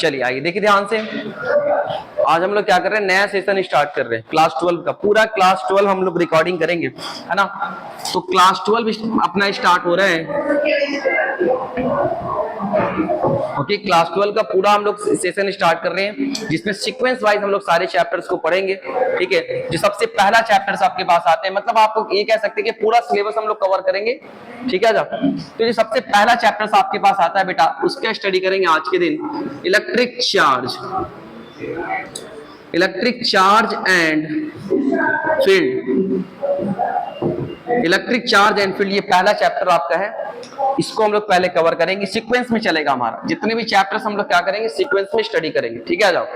चलिए आइए देखिए ध्यान से। आज हम लोग क्या कर रहे हैं, नया सेशन स्टार्ट कर रहे हैं क्लास 12 का। पूरा क्लास 12 हम लोग रिकॉर्डिंग करेंगे, है ना। तो क्लास 12 अपना स्टार्ट हो रहा है। ओके, क्लास 12 का पूरा हम लोग सेशन स्टार्ट कर रहे हैं, जिसमें सीक्वेंस वाइज हम लोग सारे चैप्टर्स को पढ़ेंगे। ठीक है, जो सबसे पहला चैप्टर्स आपके पास आते हैं, मतलब आप ये कह सकते हैं कि पूरा सिलेबस हम लोग कवर करेंगे। ठीक है, तो जो सबसे पहला चैप्टर्स आपके पास आता है बेटा, उसका स्टडी करेंगे आज के दिन। Electric charge, electric charge and field. Electric charge and field ये पहला चैप्टर आपका है, इसको हम लोग पहले कवर करेंगे। सीक्वेंस में चलेगा हमारा, जितने भी चैप्टर्स हम लोग क्या करेंगे, सीक्वेंस में स्टडी करेंगे। ठीक है, आ जाओ।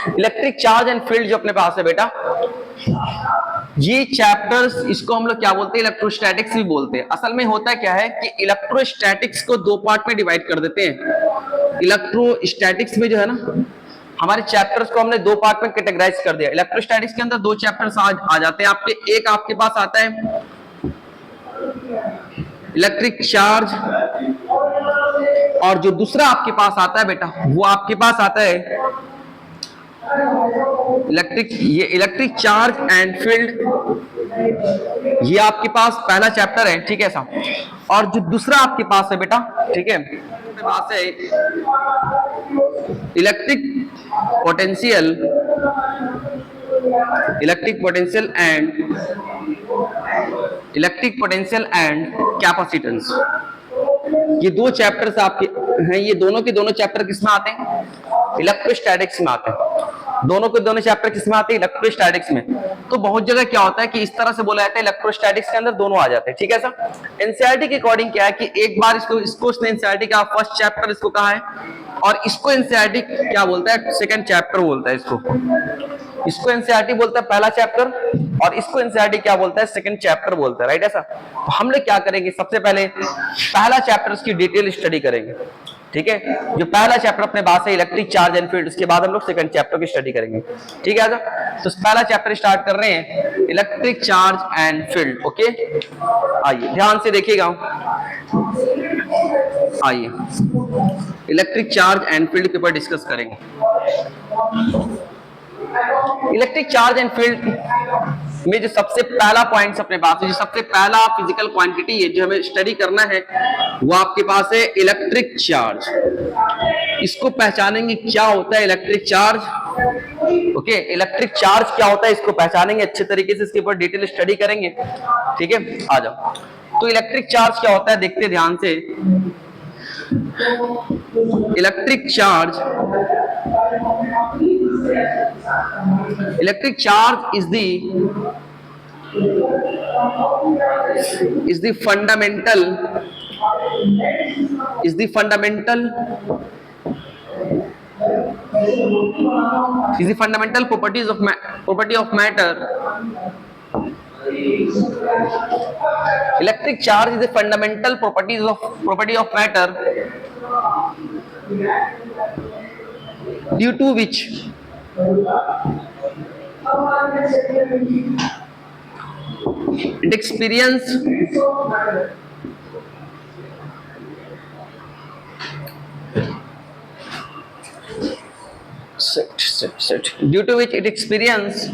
इलेक्ट्रिक चार्ज एंड फील्ड जो अपने पास है बेटा, ये चैप्टर्स, इसको हम लोग क्या बोलते हैं, इलेक्ट्रोस्टैटिक्स भी बोलते हैं। असल में होता क्या है कि इलेक्ट्रोस्टैटिक्स को दो पार्ट में डिवाइड कर देते हैं। इलेक्ट्रोस्टैटिक्स में जो है ना, हमारे चैप्टर्स को हमने दो पार्ट में कैटेगराइज कर दिया। इलेक्ट्रोस्टैटिक्स के अंदर दो चैप्टर्स आ जाते हैं आपके। एक आपके पास आता है इलेक्ट्रिक चार्ज, और जो दूसरा आपके पास आता है बेटा, वो आपके पास आता है ये इलेक्ट्रिक चार्ज एंड फील्ड। ये आपके पास पहला चैप्टर है, ठीक है साहब। और जो दूसरा आपके पास है बेटा, ठीक है, पास है electric potential, electric potential and capacitance. ये दो चैप्टर्स आपके हैं। ये दोनों के दोनों चैप्टर किसमें आते हैं, इलेक्ट्रोस्टैटिक्स में आते हैं। दोनों के दोनों चैप्टर किसमें आते हैं, इलेक्ट्रोस्टैटिक्स में। तो बहुत जगह क्या होता है कि इस तरह से बोला जाता है, इलेक्ट्रोस्टैटिक्स के अंदर दोनों आ जाते हैं। ठीक है सर। एनसीईआरटी के अकॉर्डिंग क्या है कि एक बार इसको एनसीईआरटी का फर्स्ट चैप्टर इसको कहा है, और इसको एनसीईआरटी क्या बोलता है, सेकंड चैप्टर बोलता है इसको एनसीईआरटी बोलता है पहला चैप्टर, और इसको एनसीईआरटी क्या बोलता है, सेकंड चैप्टर बोलता है। राइट है सर। हम लोग क्या करेंगे, सबसे पहले पहला चैप्टर की डिटेल स्टडी करेंगे। ठीक है, जो पहला चैप्टर अपने पास है इलेक्ट्रिक चार्ज एंड फील्ड, उसके बाद हम लोग सेकंड चैप्टर की स्टडी करेंगे। ठीक है, तो पहला चैप्टर स्टार्ट कर रहे हैं, electric charge and field. Okay, आइए ध्यान से देखिएगा। आइए इलेक्ट्रिक चार्ज एंड फील्ड के ऊपर डिस्कस करेंगे। इलेक्ट्रिक चार्ज एंड फील्ड में जो सबसे पहला पॉइंट अपने पास है, जो सबसे पहला फिजिकल क्वांटिटी है जो हमें स्टडी करना है, वो आपके पास है इलेक्ट्रिक चार्ज। इसको पहचानेंगे क्या होता है electric charge. Okay, electric charge क्या होता है इसको पहचानेंगे अच्छे तरीके से, इसके ऊपर डिटेल स्टडी करेंगे। ठीक है, आ जाओ। तो इलेक्ट्रिक चार्ज क्या होता है देखते ध्यान से। Electric charge is the fundamental property of matter. Electric charge is the fundamental property of matter, due to which it experience due to which it experience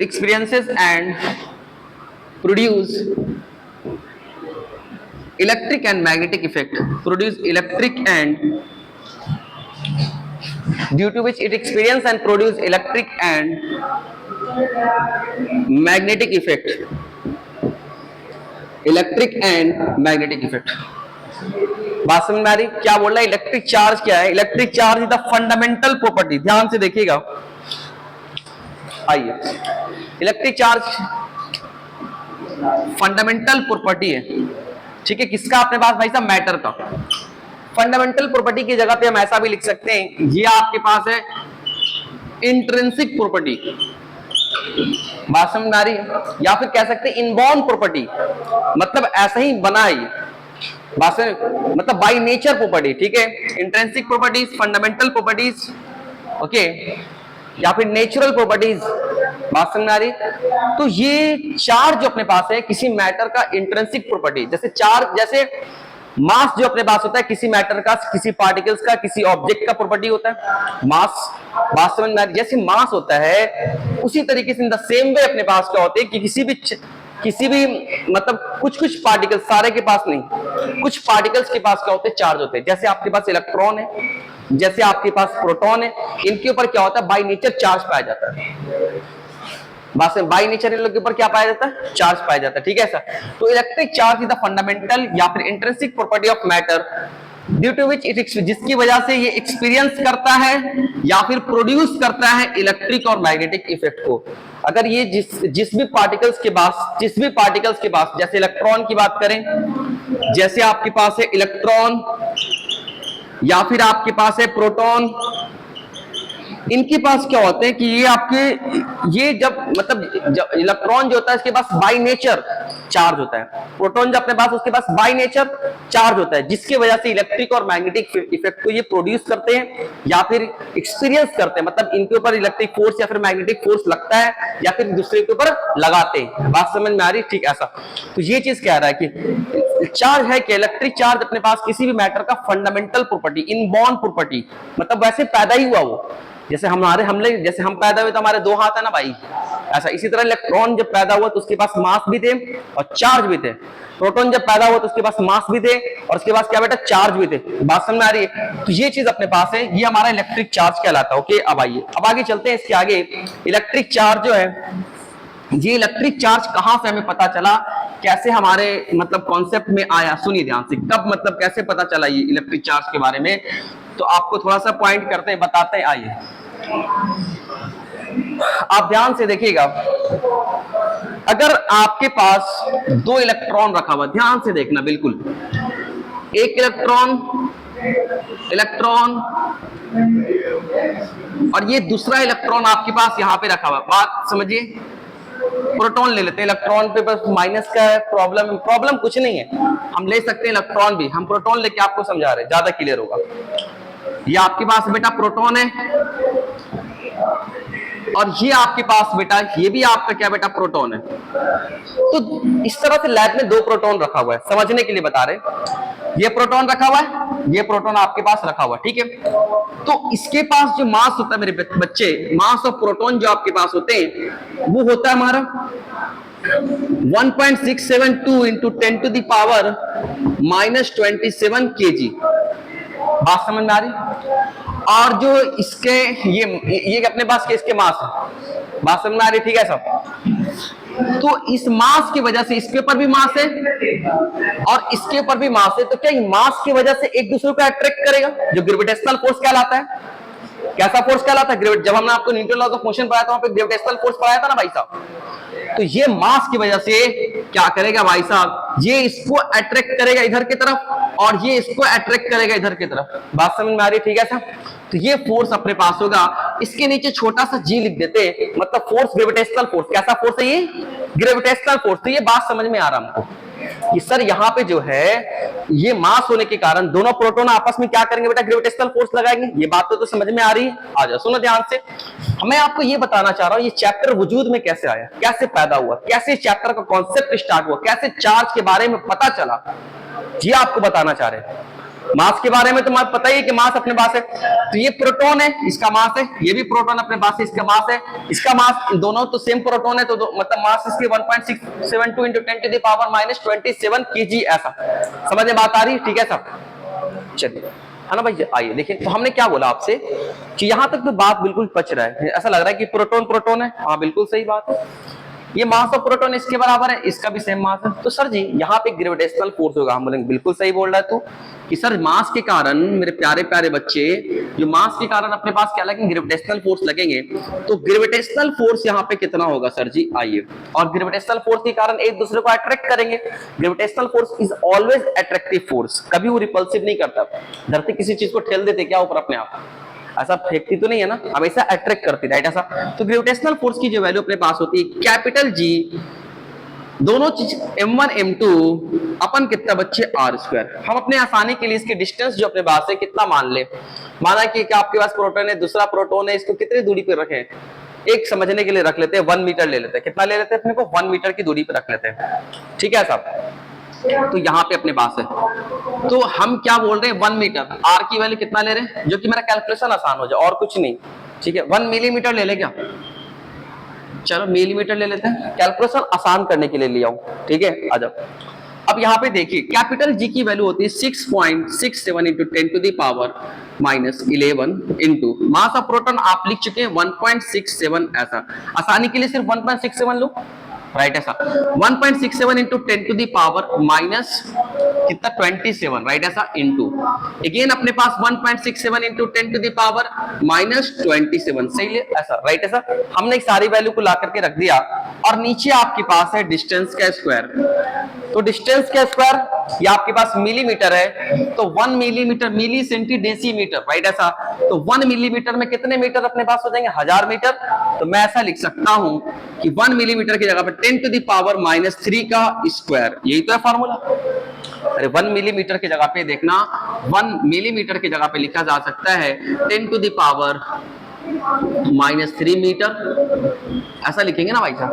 experiences and produce electric and magnetic effect. Due to which it experience and produce electric and magnetic effect. बात समझ में आ रही, क्या बोल रहा है, electric charge क्या है। Electric charge is the fundamental property, ध्यान से देखिएगा। आइए, इलेक्ट्रिक चार्ज फंडामेंटल प्रॉपर्टी है। ठीक है, किसका अपने पास भाई साहब, मैटर का। फंडामेंटल प्रॉपर्टी की जगह पे हम ऐसा भी लिख सकते हैं, ये आपके पास है इंट्रिंसिक प्रॉपर्टी, बात समझ में आ रही है, या फिर कह सकते हैं इनबॉर्न प्रॉपर्टी, मतलब ऐसा ही बना है, बात मतलब बाय नेचर प्रॉपर्टी। ठीक है, intrinsic properties, fundamental properties, okay, या फिर नेचुरल प्रॉपर्टीज, बात समझ में आ रही? तो ये चार्ज जो अपने पास है किसी मैटर का इंट्रिंसिक प्रॉपर्टी, जैसे चार्ज, जैसे मास जो अपने पास होता है किसी मैटर का, किसी पार्टिकल्स का, किसी ऑब्जेक्ट का प्रॉपर्टी होता है मास। बात समझ में आ रही? जैसे मास होता है उसी तरीके से इन द सेम वे अपने पास क्या होते हैं कि किसी भी मतलब कुछ पार्टिकल्स, सारे के पास नहीं, कुछ पार्टिकल्स के पास क्या होते हैं, चार्ज होते हैं। जैसे आपके पास इलेक्ट्रॉन है, जैसे आपके पास प्रोटॉन है, इनके ऊपर क्या होता है, बाय नेचर चार्ज पाया जाता है। बस बाय नेचर इन लोग के ऊपर क्या पाया जाता है, चार्ज पाया जाता है। ठीक है सर? तो electric charge is the fundamental या फिर intrinsic property of matter due to which it, जिसकी वजह से ये एक्सपीरियंस करता है या फिर प्रोड्यूस करता है इलेक्ट्रिक और मैग्नेटिक इफेक्ट को। अगर ये जिस भी पार्टिकल्स के पास जैसे इलेक्ट्रॉन की बात करें, जैसे आपके पास है इलेक्ट्रॉन या फिर आपके पास है प्रोटॉन, इनके पास क्या होते हैं कि ये जब इलेक्ट्रॉन जो होता है इसके पास बाय नेचर चार्ज होता है, प्रोटॉन जो अपने पास उसके पास बाय नेचर चार्ज होता है, जिसकी वजह से इलेक्ट्रिक और मैग्नेटिक इफेक्ट को ये प्रोड्यूस करते हैं या फिर एक्सपीरियंस करते हैं। मतलब इनके ऊपर इलेक्ट्रिक फोर्स या फिर मैग्नेटिक फोर्स लगता है या फिर दूसरे के ऊपर लगाते हैं। बात समझ में आ रही? ठीक, ऐसा। तो ये चीज कह रहा है कि चार्ज है कि इलेक्ट्रिक चार्ज अपने पास किसी भी मैटर का फंडामेंटल प्रॉपर्टी, इनबॉर्न प्रॉपर्टी, मतलब वैसे पैदा ही हुआ वो, जैसे जैसे हम पैदा हुए तो हमारे दो हाथ है ना भाई, ऐसा इसी तरह इलेक्ट्रॉन जब पैदा हुआ तो उसके पास मास भी थे और चार्ज भी थे। प्रोटॉन जब पैदा हुआ तो उसके पास मास भी थे और उसके पास क्या बेटा, चार्ज भी थे। बात समझ में आ रही है? तो ये चीज अपने पास है, ये हमारा इलेक्ट्रिक चार्ज कहलाता है। ओके, अब आइए अब आगे चलते हैं। इसके आगे इलेक्ट्रिक चार्ज जो है, ये इलेक्ट्रिक चार्ज कहां से हमें पता चला, कैसे हमारे मतलब कॉन्सेप्ट में आया, सुनिए ध्यान से, कब मतलब कैसे पता चला ये इलेक्ट्रिक चार्ज के बारे में, तो आपको थोड़ा सा पॉइंट करते हैं, बताते हैं। आइए आप ध्यान से देखिएगा, अगर आपके पास दो इलेक्ट्रॉन रखा हुआ, ध्यान से देखना बिल्कुल, एक इलेक्ट्रॉन और ये दूसरा इलेक्ट्रॉन आपके पास यहां पे रखा हुआ, बात समझिए। प्रोटॉन ले लेते हैं, इलेक्ट्रॉन पे बस माइनस का है, प्रॉब्लम कुछ नहीं है, हम ले सकते हैं इलेक्ट्रॉन भी, हम प्रोटॉन लेके आपको समझा रहे हैं, ज्यादा क्लियर होगा। ये आपके पास बेटा प्रोटॉन है और ये आपके पास बेटा, ये भी आपका क्या बेटा, प्रोटॉन है। तो इस तरह से लैब में दो प्रोटॉन रखा हुआ है, समझने के लिए बता रहे। ये प्रोटॉन रखा हुआ है, ये प्रोटॉन आपके पास रखा हुआ है, ठीक है। तो इसके पास जो मास होता है मेरे बच्चे, मास ऑफ प्रोटॉन जो आपके पास होते हैं वो होता है हमारा 1.672 into 10 to the power -27 kg। बात समझ में आ रही? और जो इसके ये अपने पास के इसके मास है, बात समझ में आ रही? ठीक है सब। तो इस मास की वजह से इसके ऊपर भी मास है और इसके ऊपर भी मास है, तो क्या मास की वजह से एक दूसरे को अट्रैक्ट करेगा, जो ग्रेविटेशनल फोर्स कहलाता है। कैसा फोर्स कहलाता है? जब हमने आपको न्यूटन लॉज ऑफ मोशन पढ़ाया था वहां पे ग्रेविटेशनल फोर्स पढ़ाया था ना भाई साहब। तो ये मास की वजह से क्या करेगा भाई साहब, ये इसको अट्रैक्ट करेगा इधर की तरफ और ये इसको अट्रैक्ट करेगा इधर की तरफ। बात समझ में आ रही है? ठीक है साहब। तो ये फोर्स अपने पास होगा, इसके नीचे छोटा सा जी लिख देते, मतलब फोर्स ग्रेविटेशनल फोर्स। कैसा फोर्स है ये? Gravitational force. तो ये बात समझ में आ रहा हमको कि सर यहाँ पे जो है ये मास होने के कारण दोनों प्रोटॉन आपस में क्या करेंगे बेटा, ग्रेविटेशनल फोर्स लगाएंगे। ये बात तो समझ में आ रही है? आ जाओ सुनो ध्यान से। मैं आपको ये बताना चाह रहा हूं ये चैप्टर वजूद में कैसे आया, कैसे पैदा हुआ, कैसे चैप्टर का कॉन्सेप्ट स्टार्ट हुआ, कैसे चार्ज के बारे में पता चला, ये आपको बताना चाह रहे हैं। मास के बारे में तो आपको पता ही है कि मास अपने पास है, तो ये प्रोटॉन है, इसका मास है, ये भी प्रोटॉन अपने पास है, इसका मास है, इसका मास, दोनों तो सेम प्रोटॉन है, तो मतलब मास इसके 1.672 into 10 to the power -27 kg। ऐसा समझ में बात आ रही है? ठीक है सब, चलिए है ना भाई। आइए देखिए, तो हमने क्या बोला आपसे कि यहां तक तो बात बिल्कुल पच रहा है, ऐसा लग रहा है कि प्रोटॉन है, हाँ बिल्कुल सही बात है। ये मास ऑफ प्रोटॉन इसके बराबर है, इसका भी सेम मास है, तो सर जी यहाँ पे ग्रेविटेशनल फोर्स होगा। हम बोलेंगे बिल्कुल सही बोल रहा है तू कि सर मास के कारण, मेरे प्यारे प्यारे बच्चे, जो मास के कारण अपने पास क्या लगेंगे, ग्रेविटेशनल फोर्स लगेंगे। तो ग्रेविटेशनल फोर्स यहाँ पे कितना होगा सर जी? आइए, और ग्रेविटेशनल फोर्स के कारण एक दूसरे को अट्रैक्ट करेंगे। Gravitational force is always attractive force, कभी वो रिपल्सिव नहीं करता। धरती किसी चीज को ठेल देते क्या ऊपर अपने आप, ऐसा फेंकती तो नहीं है ना, हमेशा अट्रैक्ट करती, राइट ऐसा। तो ग्रेविटेशनल फोर्स की जो वैल्यू अपने पास होती है कैपिटल जी, दोनों चीज m1 m2 अपन कितना बच्चे r²। हम अपने आसानी के लिए इसके डिस्टेंस जो अपने पास है कितना मान ले, माना कि आपके पास प्रोटॉन है, दूसरा प्रोटॉन है, इसको कितनी दूरी पर रखें, एक समझने के लिए रख लेते हैं 1 मीटर ले लेते हैं। कितना ले लेते हैं अपने को? 1 मीटर की दूरी पर रख लेते हैं, ठीक है साहब। तो यहाँ पे अपने पास है, तो हम क्या बोल रहे हैं 1 मीटर, आर की वैल्यू कितना ले रहे हैं, जो कि मेरा कैलकुलेशन आसान हो जाए और कुछ नहीं, ठीक है। 1 मिलीमीटर ले ले क्या, चलो मिलीमीटर ले लेते हैं, कैलकुलेशन आसान करने के लिए लिया हूं, ठीक है। आ जाओ। अब यहाँ पे देखिए कैपिटल जी की वैल्यू होती है 6.67 into 10 to the power -11 into mass of proton आप लिख चुके हैं 1.67, ऐसा आसानी के लिए सिर्फ 1.67 लो, राइट, ऐसा 1.67 into 10 to the power minus कितना 27, राइट, ऐसा इंटू अगेन अपने पास 1.67 इंटू 10 टू द पावर -27, सही है ऐसा, राइट, ऐसा हमने सारी वैल्यू को ला करके रख दिया। और नीचे आपके पास है डिस्टेंस का स्क्वायर, तो डिस्टेंस का स्क्वायर ये आपके पास मिलीमीटर है, तो 1 मिलीमीटर मिली सेंटी डेसीमीटर, राइट, ऐसा तो 1 मिलीमीटर में कितने मीटर अपने पास हो जाएंगे, 1000 मीटर। तो मैं ऐसा लिख सकता हूं कि 1 मिलीमीटर की जगह पर 10 टू द पावर -3 का स्क्वायर, यही तो है फॉर्मूला। अरे 1 मिलीमीटर की जगह पे देखना, 1 मिलीमीटर की जगह पे लिखा जा सकता है 10 टू द पावर -3 मीटर, ऐसा लिखेंगे ना भाई साहब,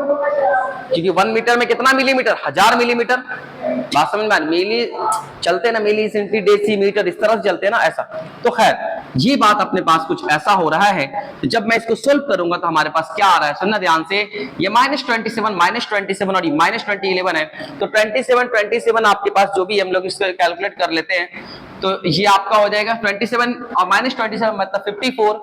क्योंकि 1 मीटर में कितना मिलीमीटर, 1000 मिलीमीटर, बात समझ में, मिली चलते ना, मिली सेंटी डेसीमीटर इस तरह से चलते ना, ऐसा। तो खैर ये बात अपने पास कुछ ऐसा हो रहा है, तो जब मैं इसको सोल्व करूंगा तो हमारे पास क्या आ रहा है, सुनना ध्यान से, ये -27 और ये -11 है, तो 27 आपके पास जो भी हम लोग इसको कैलकुलेट कर लेते हैं, तो ये आपका हो जाएगा 27 और -27 मतलब 54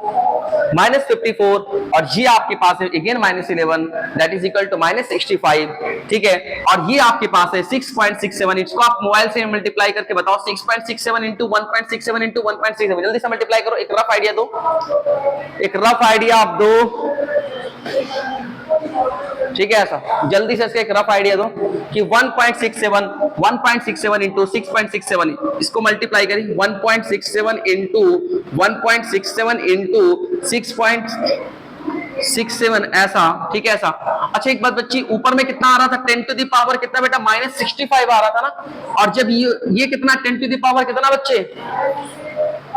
और ये आपके पास है again -11 that is equal to -65, ठीक है। और ये आपके पास है 6.67, इसको आप मोबाइल से मल्टीप्लाई करके बताओ, 6.67 इंटू 1.67 इंटू 1.67, जल्दी से मल्टीप्लाई करो, एक रफ आइडिया दो, एक रफ आइडिया आप दो, ठीक है, ऐसा जल्दी से इसका एक रफ आइडिया दो कि 1.67 इंटू 6.67, इसको मल्टीप्लाई करें 1.67 इंटू 1.67 इंटू 6.67, ऐसा, ठीक है, ऐसा। अच्छा एक बात बच्ची, ऊपर में कितना आ रहा था, 10 टू द पावर कितना बेटा, -65 आ रहा था ना, और जब ये कितना 10 टू द पावर कितना बच्चे,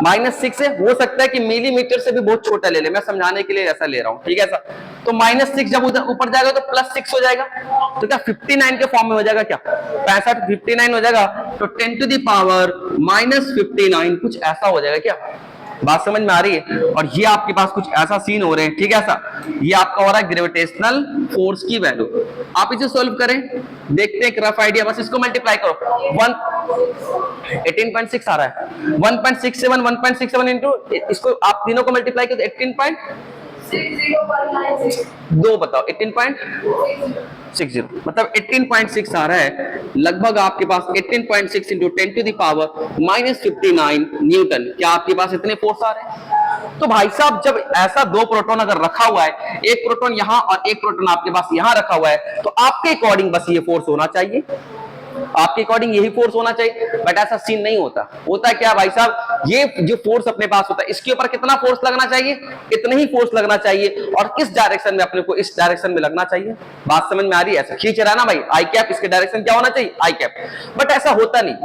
-6 है, हो सकता है कि मिलीमीटर से भी बहुत छोटा ले ले, मैं समझाने के लिए ऐसा ले रहा हूं, ठीक है, ऐसा। तो -6 जब उधर ऊपर जाएगा तो +6 हो जाएगा, तो क्या 59 के फॉर्म में हो जाएगा, क्या 65 59 हो जाएगा, तो 10 टू द पावर -59 कुछ ऐसा हो जाएगा, क्या बात समझ में आ रही है। और ये आपके पास कुछ ऐसा सीन हो रहे हैं, ठीक है, ऐसा ये आपका हो रहा है ग्रेविटेशनल फोर्स की वैल्यू। आप इसे सोल्व करें, देखते हैं एक रफ आइडिया, बस इसको मल्टीप्लाई करो, 18.6 आ रहा है, 1.67 इंटू इसको आप तीनों को मल्टीप्लाई करो 18.2 बताओ, 18.60 मतलब 18.6 आ रहा है, लगभग आपके पास 18.6 into 10 to the power -59 newton, क्या आपके पास इतने फोर्स आ रहे हैं। तो भाई साहब जब ऐसा दो प्रोटॉन अगर रखा हुआ है, एक प्रोटॉन यहां और एक प्रोटॉन आपके पास यहां रखा हुआ है, तो आपके अकॉर्डिंग बस ये फोर्स होना चाहिए, आपके अकॉर्डिंग यही फोर्स होना चाहिए, बट ऐसा सीन नहीं होता। होता क्या भाई साहब, ये जो फोर्स अपने पास होता है इसके ऊपर कितना फोर्स लगना चाहिए, इतना ही फोर्स लगना चाहिए, और किस डायरेक्शन में अपने को, इस डायरेक्शन में लगना चाहिए। बात समझ में आ रही है, ऐसा खींच रहा है ना भाई, आई कैप, इसके डायरेक्शन क्या होना चाहिए, आई कैप, बट ऐसा होता नहीं।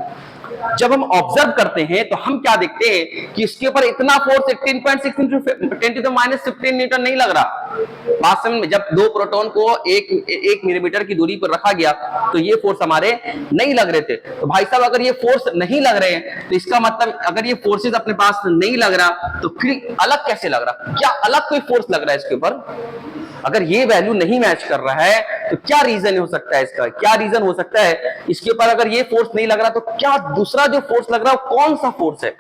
जब हम ऑब्जर्व करते हैं तो हम क्या देखते हैं कि इसके ऊपर इतना force 18.6 into 10 to the -15 newton नहीं लग रहा। बात समझ में, जब दो प्रोटॉन को एक मिलीमीटर की दूरी पर रखा गया तो ये फोर्स हमारे नहीं लग रहे थे। तो भाई साहब अगर ये फोर्स नहीं लग रहे हैं तो इसका मतलब अगर ये फोर्सेस अपने पास नहीं लग रहा तो फिर अलग कैसे लग रहा, क्या अलग कोई फोर्स लग रहा है इसके ऊपर। अगर ये वैल्यू नहीं मैच कर रहा है तो क्या रीजन हो सकता है इसका, क्या रीजन हो सकता है इसके ऊपर। अगर ये फोर्स नहीं लग रहा तो क्या दूसरा जो फोर्स लग रहा है कौन सा फोर्स है,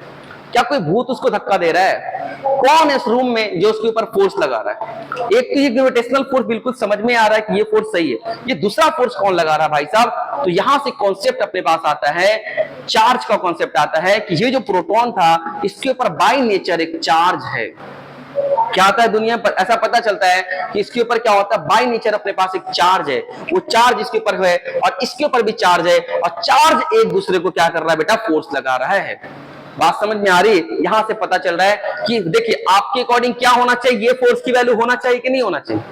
क्या कोई भूत उसको धक्का दे रहा है, कौन है इस रूम में जो उसके ऊपर फोर्स लगा रहा है। एक तो ये ग्रेविटेशनल फोर्स बिल्कुल समझ में आ रहा है कि ये फोर्स सही है, ये दूसरा फोर्स कौन लगा रहा है भाई साहब। तो यहां से कॉन्सेप्ट अपने पास आता है, चार्ज का कॉन्सेप्ट आता है कि ये जो प्रोटॉन था इसके ऊपर बाय नेचर एक चार्ज है। क्या होता है दुनिया पर ऐसा पता चलता है कि इसके ऊपर क्या होता है, बाय नेचर अपने पास एक चार्ज है, वो चार्ज इसके ऊपर है और इसके ऊपर भी चार्ज है, और चार्ज एक दूसरे को क्या कर रहा है बेटा, फोर्स लगा रहा है। बात समझ में आ रही है, यहां से पता चल रहा है कि देखिए आपके अकॉर्डिंग क्या होना चाहिए, ये फोर्स की वैल्यू होना चाहिए कि नहीं होना चाहिए।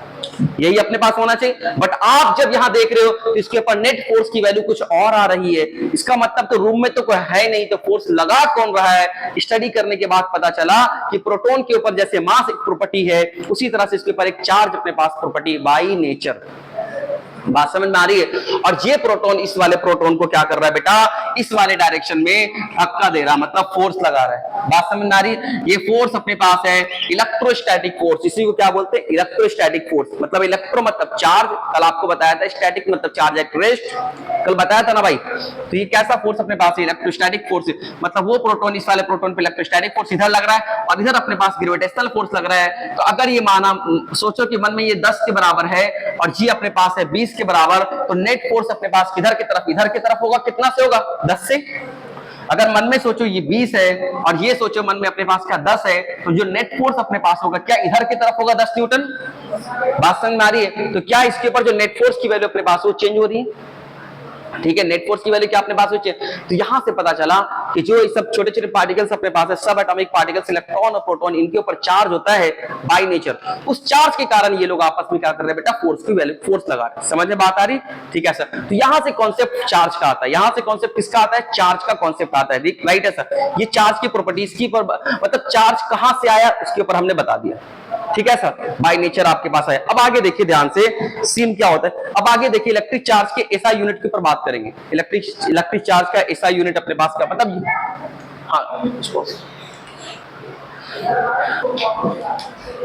यही अपने पास होना चाहिए। बट आप जब यहां देख रहे हो तो इसके ऊपर नेट फोर्स की वैल्यू कुछ और आ रही है, इसका मतलब तो रूम में तो कोई है नहीं, तो फोर्स लगा कौन रहा है? स्टडी करने के बाद पता चला कि प्रोटॉन के ऊपर जैसे मास एक प्रॉपर्टी है, उसी तरह से इसके ऊपर एक चार्ज अपने पास प्रॉपर्टी बाय नेचर। बात समझ में आ रही है? और ये प्रोटॉन इस वाले प्रोटॉन को क्या कर रहा है बेटा? इस वाले डायरेक्शन में धक्का दे रहा, मतलब फोर्स लगा रहा है। बात समझ में आ रही है? ये फोर्स अपने पास है इलेक्ट्रोस्टैटिक फोर्स, इसी को क्या बोलते हैं? Electrostatic force. मतलब इलेक्ट्रो मतलब चार्ज, कल आपको बताया था, स्टैटिक मतलब चार्ज एट रेस्ट, कल बताया था ना भाई। तो ये कैसा फोर्स अपने पास है? Electrostatic force. मतलब वो प्रोटॉन इस वाले प्रोटॉन पे इलेक्ट्रोस्टैटिक फोर्स इधर लग रहा है और इधर अपने पास ग्रेविटेशनल फोर्स लग रहा है। तो अगर ये माना, सोचो कि मन में ये 10 के बराबर है और जी अपने पास है 20 के बराबर, तो नेट फोर्स अपने पास किधर की तरफ? इधर की तरफ होगा। कितना से होगा? 10 से। अगर मन में सोचो ये 20 है और ये सोचो मन में अपने पास क्या 10 है, तो जो नेट फोर्स अपने पास होगा क्या इधर की तरफ होगा? 10 न्यूटन। बात समझ में आ रही है? तो क्या इसके ऊपर जो नेट फोर्स की वैल्यू अपने पास वो चेंज हो रही है? ठीक है, नेट फोर्स की वैल्यू क्या अपने पास होती है? तो यहां से पता चला कि जो ये सब छोटे छोटे पार्टिकल्स अपने पास है, सब एटॉमिक पार्टिकल्स, इलेक्ट्रॉन और प्रोटॉन, इनके ऊपर चार्ज होता है बाय नेचर। उस चार्ज के कारण ये लोग आपस में क्या कर रहे हैं बेटा? फोर्स की वैल्यू, फोर्स लगा रहे हैं। समझ में बात आ रही? ठीक है सर। तो यहां से कॉन्सेप्ट चार्ज का आता है, यहां से कॉन्सेप्ट किसका आता है? चार्ज का कॉन्सेप्ट आता है। राइट है सर। ये चार्ज की प्रॉपर्टीज की मतलब चार्ज कहां से आया उसके ऊपर हमने बता दिया। ठीक है सर, बाय नेचर आपके पास है। अब आगे देखिए ध्यान से, सीन क्या होता है। अब आगे देखिए इलेक्ट्रिक चार्ज के एसआई यूनिट के ऊपर बात करेंगे। इलेक्ट्रिक चार्ज का एसआई यूनिट अपने पास क्या मतलब? हाँ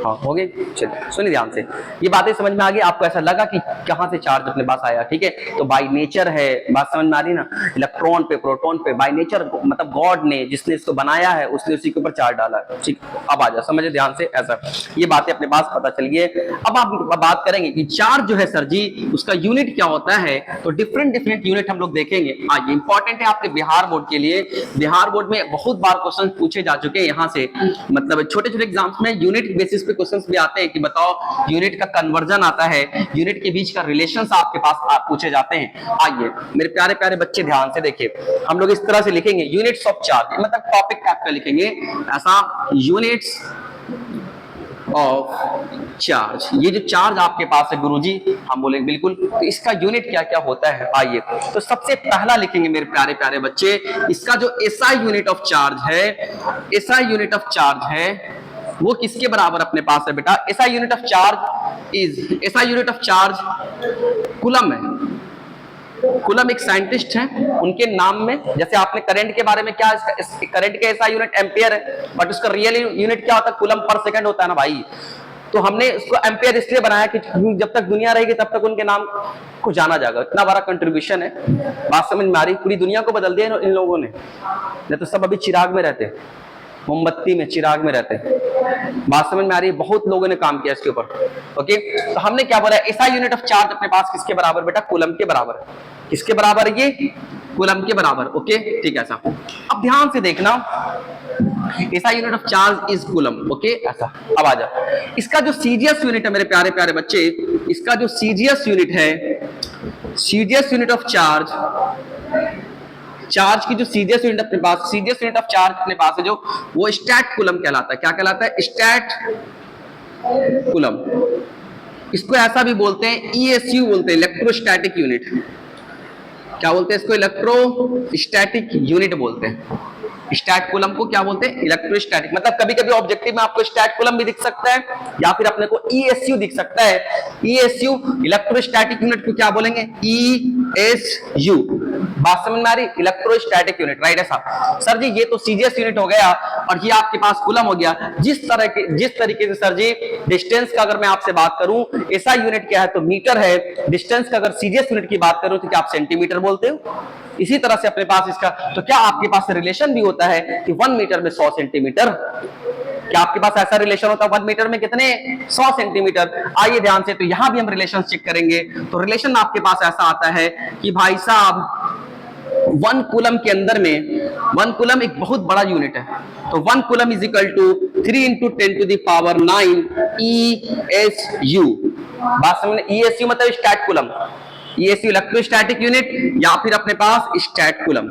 हाँ, हो गई। चलिए सुनिए ध्यान से, ये बातें समझ में आ गई आपको? ऐसा लगा कि कहां से चार्ज अपने पास आया? ठीक है, तो बाय नेचर है। बात समझ में आ रही ना? इलेक्ट्रॉन पे, प्रोटॉन पे, बाय नेचर मतलब गॉड ने, जिसने इसको बनाया है, उसने उसी के ऊपर चार्ज डाला है। ठीक, अब आ जाओ, समझे ध्यान से। ऐसा ये बातें अपने पास पता चल गई। अब आप बात करेंगे कि चार्ज जो है सर जी, उसका यूनिट क्या होता है? तो डिफरेंट डिफरेंट यूनिट हम लोग देखेंगे। आज इंपॉर्टेंट है आपके बिहार बोर्ड के लिए। बिहार बोर्ड में बहुत बार क्वेश्चन पूछे जा चुके हैं यहाँ से, मतलब छोटे छोटे एग्जाम्स में यूनिट बेसिस पे क्वेश्चंस भी आते हैं कि बताओ यूनिट का कन्वर्जन आता है, यूनिट के बीच का रिलेशंस आपके पास पूछे जाते हैं। आइए मेरे प्यारे प्यारे बच्चे ध्यान से देखिए, हम लोग इस तरह से लिखेंगे यूनिट्स ऑफ चार्ज, मतलब टॉपिक टाइप का लिखेंगे ऐसा, यूनिट्स ऑफ चार्ज। ये जो चार्ज आपके पास है गुरुजी, हम बोलेंगे बिल्कुल, तो इसका यूनिट क्या क्या होता है? आइए तो सबसे पहला लिखेंगे मेरे प्यारे प्यारे बच्चे, इसका जो एसआई यूनिट ऑफ चार्ज है, एसआई यूनिट ऑफ चार्ज है वो किसके बराबर अपने पास है बेटा? SI unit of charge is, SI unit of charge coulomb है। कूलम एक साइंटिस्ट हैं, उनके नाम में, जैसे आपने करंट के बारे में क्या, करंट का ऐसा यूनिट एम्पियर है, बट उसका रियल यूनिट क्या होता है? कूलम पर सेकंड होता है ना भाई। तो हमने इसको एम्पियर इसलिए बनाया कि जब तक दुनिया रहेगी तब तक उनके नाम को जाना जाएगा। इतना बड़ा कंट्रीब्यूशन है, बात समझ में आ रही? पूरी दुनिया को बदल दिया इन लोगों ने, नहीं तो सब अभी चिराग में रहते, मोमबत्ती में, चिराग में रहते हैं। बात समझ में आ रही है? बहुत लोगों ने काम किया इसके ऊपर। ओके, तो हमने क्या बोला? एसआई यूनिट ऑफ चार्ज अपने पास किसके बराबर बेटा? कूलम के बराबर है। किसके बराबर है ये? कूलम के बराबर। ओके ठीक है, ऐसा। अब ध्यान से देखना, SI unit of charge is coulomb. Okay ऐसा। अब आ जाओ, इसका जो सीजीएस यूनिट है मेरे प्यारे प्यारे बच्चे, इसका जो सीजीएस यूनिट है, CGS unit of charge, charge की जो सीजीएस यूनिट अपने पास, सीजीएस यूनिट ऑफ चार्ज अपने पास है जो, वो स्टैट कूलम कहलाता है। क्या कहलाता है? Stat coulomb. इसको ऐसा भी बोलते हैं, ईएसयू बोलते हैं, इलेक्ट्रोस्टैटिक यूनिट। क्या बोलते हैं इसको? इलेक्ट्रोस्टैटिक यूनिट बोलते हैं। स्टैट कूलम को क्या बोलते हैं? इलेक्ट्रोस्टैटिक। मतलब कभी कभी ऑब्जेक्टिव में आपको स्टैट कूलम भी दिख सकता है या फिर अपने को ईएसयू दिख सकता है। ईएसयू इलेक्ट्रोस्टैटिक यूनिट को क्या बोलेंगे? ईएसयू। बात समझ में आ रही? Electrostatic unit. राइट है साहब। सर जी ये तो सीजीएस यूनिट हो गया और ये आपके पास कूलम हो गया। जिस तरीके से सर जी डिस्टेंस का अगर मैं आपसे बात करूं, ऐसा यूनिट क्या है? तो मीटर है। डिस्टेंस का अगर सीजीएस यूनिट की बात करूं तो क्या आप सेंटीमीटर बोलते हो? इसी तरह से अपने पास इसका, तो क्या आपके पास रिलेशन भी होता है कि 1 मीटर में 100 सेंटीमीटर? क्या आपके पास ऐसा रिलेशन होता है 1 मीटर में कितने? 100 सेंटीमीटर। आइए ध्यान से, तो यहां भी हम रिलेशन चेक करेंगे। तो रिलेशन आपके पास ऐसा आता है कि भाई साहब 1 कूलम के अंदर में, 1 कूलम एक बहुत बड़ा यूनिट है, तो 1 coulomb is equal to 3 × 10⁹ ESU। बात समझ? ESU मतलब stat coulomb, ESU electrostatic unit या फिर अपने पास स्टैट कूलम।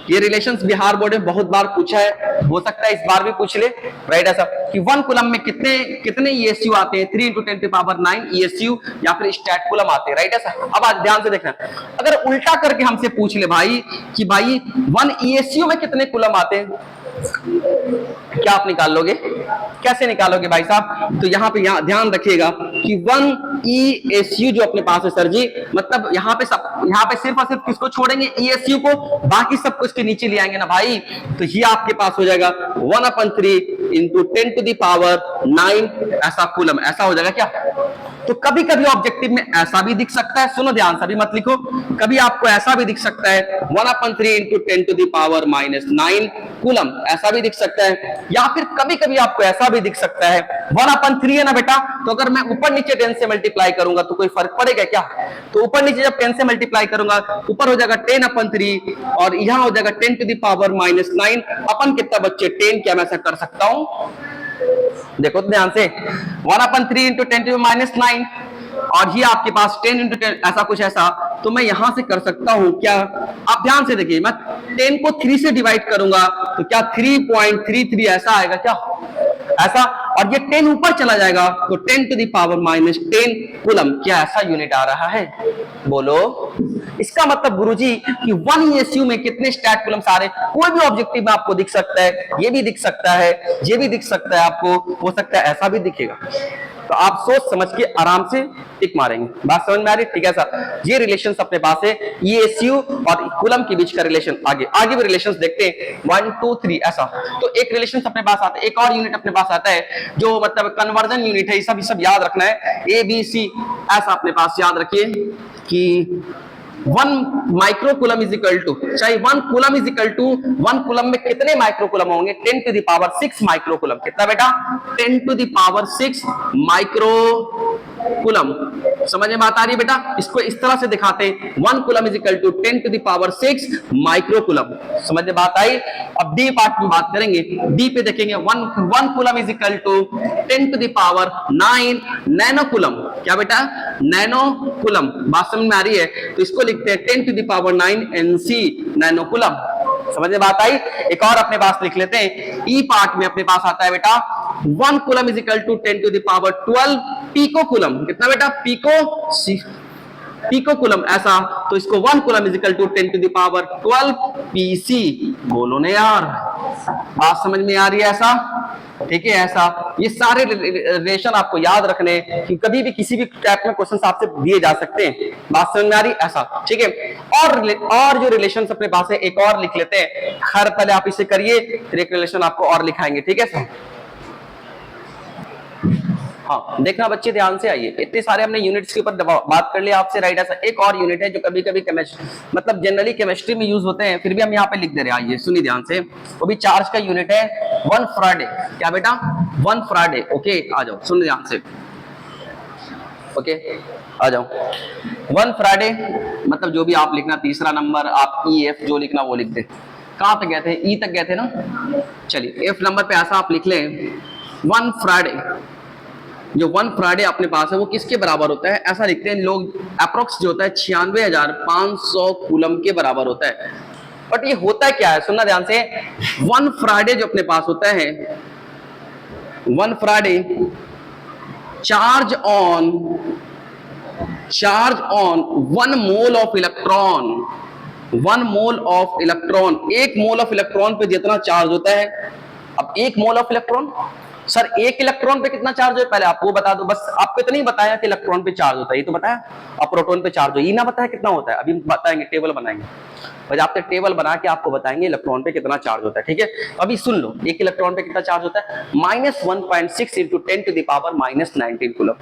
ये रिलेशंस बिहार बोर्ड में बहुत बार पूछा है, हो सकता है इस बार भी पूछ ले, राइट। ऐसा कि 1 कूलम में कितने ईएसयू आते हैं, 3 × 10⁹ ईएसयू या फिर स्टैट कूलम आते हैं, राइट। ऐसा अब आज ध्यान से देखना, अगर उल्टा करके हमसे पूछ ले भाई कि भाई 1 ईएसयू में कितने कूलम आते हैं, क्या आप निकाल लोगे, कैसे निकालोगे भाई साहब? तो यहाँ पे ध्यान रखिएगा कि 1 ईएसयू जो अपने पास है सर जी, मतलब यहाँ पे सिर्फ और सिर्फ किसको छोड़ेंगे, ईएसयू को, बाकी सब कुछ के नीचे ले आएंगे ना भाई। तो ये आपके पास हो जाएगा 1/3 × 10⁹ ऐसा कूलम, ऐसा हो जाएगा क्या? तो कभी कभी ऑब्जेक्टिव में ऐसा भी दिख सकता है, सुनो ध्यान से, अभी मत लिखो, कभी आपको ऐसा भी दिख सकता है 1/3 × 10⁻⁹ कूलम, ऐसा भी दिख सकता है, या फिर कभी कभी आपको ऐसा भी दिख सकता है 1/3 है ना बेटा, तो अगर मैं ऊपर नीचे 10 से मल्टीप्लाई करूंगा तो कोई फर्क पड़ेगा क्या? तो ऊपर नीचे जब 10 से मल्टीप्लाई करूंगा, ऊपर हो जाएगा 10/3 और यहां हो जाएगा 10⁻⁹। अपन कितना बच्चे 10, क्या मैं ऐसा कर सकता हूं? देखो तो ध्यान से, 1/3 × 10⁻⁹ और ये आपके पास 10 × 10 ऐसा कुछ ऐसा, तो मैं यहां से कर सकता हूं क्या? आप ध्यान से देखिए, मैं 10 को 3 से डिवाइड करूंगा तो क्या 3.33 ऐसा आएगा क्या? ऐसा, और ये 10 ऊपर चला जाएगा तो 10⁻⁻10 कूलम, क्या ऐसा यूनिट आ रहा है? बोलो। इसका मतलब गुरुजी कि 1 ईएसयू में कितने स्टैट कूलम सारे, कोई भी ऑब्जेक्टिव में आपको दिख सकता है, ये भी दिख सकता है, ये भी दिख सकता है, आपको हो सकता है ऐसा भी दिखेगा। तो आप सोच समझ के आराम से टिक मारेंगे, बात समझ में आ रही? ठीक है सर, ये रिलेशन अपने पास है, ईएसयू और कूलम के बीच का रिलेशन। आगे भी रिलेशंस देखते हैं, 1 2 3 ऐसा। तो एक रिलेशन अपने पास आता है, एक और यूनिट अपने पास आता है जो मतलब कन्वर्जन यूनिट है, ये सब याद रखना है, ABC ऐसा अपने पास याद रखिए कि 1 माइक्रोकूलम इज इक्वल टू, चाहे 1 coulomb is equal to 1 coulomb में कितने माइक्रोकूलम होंगे? 10⁻6 माइक्रोकूलम। कितना बेटा? 10⁻6 माइक्रोकूलम। समझ में बात आ रही है बेटा? इसको इस तरह से दिखाते हैं, 1 coulomb is equal to 10⁻6 microcoulomb. समझ में बात आई? अब डी पार्ट में बात करेंगे, डी पे देखेंगे 1 कूलम इज इक्वल टू 10⁹ नैनोकूलम। क्या बेटा? नैनोकूलम। बात समझ में आ रही है? तो इसको लिखते हैं 10⁹ NC नैनोकूलम। समझ में बात आई? एक और अपने पास लिख लेते हैं, ई पार्ट में अपने पास आता है बेटा 1 coulomb is equal to 10⁻12 picocoulomb. कितना बेटा? पिकोकूलम ऐसा, तो इसको 1 coulomb is equal to 10⁻12 PC। बोलो ने यार, बात समझ में आ रही है? ऐसा, ठीक है, ऐसा। ये सारे रिलेशन आपको याद रखने कि कभी भी किसी भी टाइप में क्वेश्चन आपसे दिए जा सकते हैं। बात समझ में आ रही? ऐसा, ठीक है। और जो रिलेशन अपने पास है, एक और लिख लेते हैं। हर पहले आप इसे करिए, फिर एक रिलेशन आपको और लिखाएंगे, ठीक है सर? हाँ, देखना बच्चे, ध्यान से आइए। इतने सारे हमने यूनिट्स के ऊपर बात कर लिया आपसे, राइट। ऐसा एक और यूनिट है जो कभी कभी केमिस्ट्री, मतलब जनरली केमिस्ट्री में यूज होते हैं, फिर भी हम यहाँ पे लिख दे रहे हैं। आइए सुनिए ध्यान से, वो भी चार्ज का यूनिट है, 1 फराडे। क्या बेटा? 1 फराडे। ओके, आ जाओ, सुन ध्यान से। ओके, आ जाओ। 1 फराडे मतलब जो भी आप लिखना, तीसरा नंबर आप EF जो लिखना वो लिख दे। कहाँ तक गए थे? E तक गए थे ना? चलिए, F नंबर पे ऐसा आप लिख लें 1 फराडे। जो 1 फराडे अपने पास है वो किसके बराबर होता है? ऐसा लिखते हैं लोग, अप्रोक्स जो होता है 96,500 कूलम के बराबर होता है। बट ये होता क्या है, सुनना ध्यान से। 1 फराडे जो अपने पास होता है, 1 Faraday charge on 1 mole of electron. 1 mole of electron, 1 mole of electron पे जितना चार्ज होता है। अब 1 mole of electron, sir 1 electron पे कितना चार्ज है? पहले आपको बता दो, बस आपको इतना ही बताया कि इलेक्ट्रॉन पे चार्ज होता है, ये तो बताया। अब प्रोटॉन पे चार्ज हो, ये ना बताया कितना होता है, अभी बताएंगे, टेबल बनाएंगे। बस आपसे टेबल बना के आपको बताएंगे इलेक्ट्रॉन पे कितना चार्ज होता है, ठीक है। अभी सुन लो, 1 इलेक्ट्रॉन पे कितना चार्ज होता है? -1.6 × 10⁻⁻19 कूलम।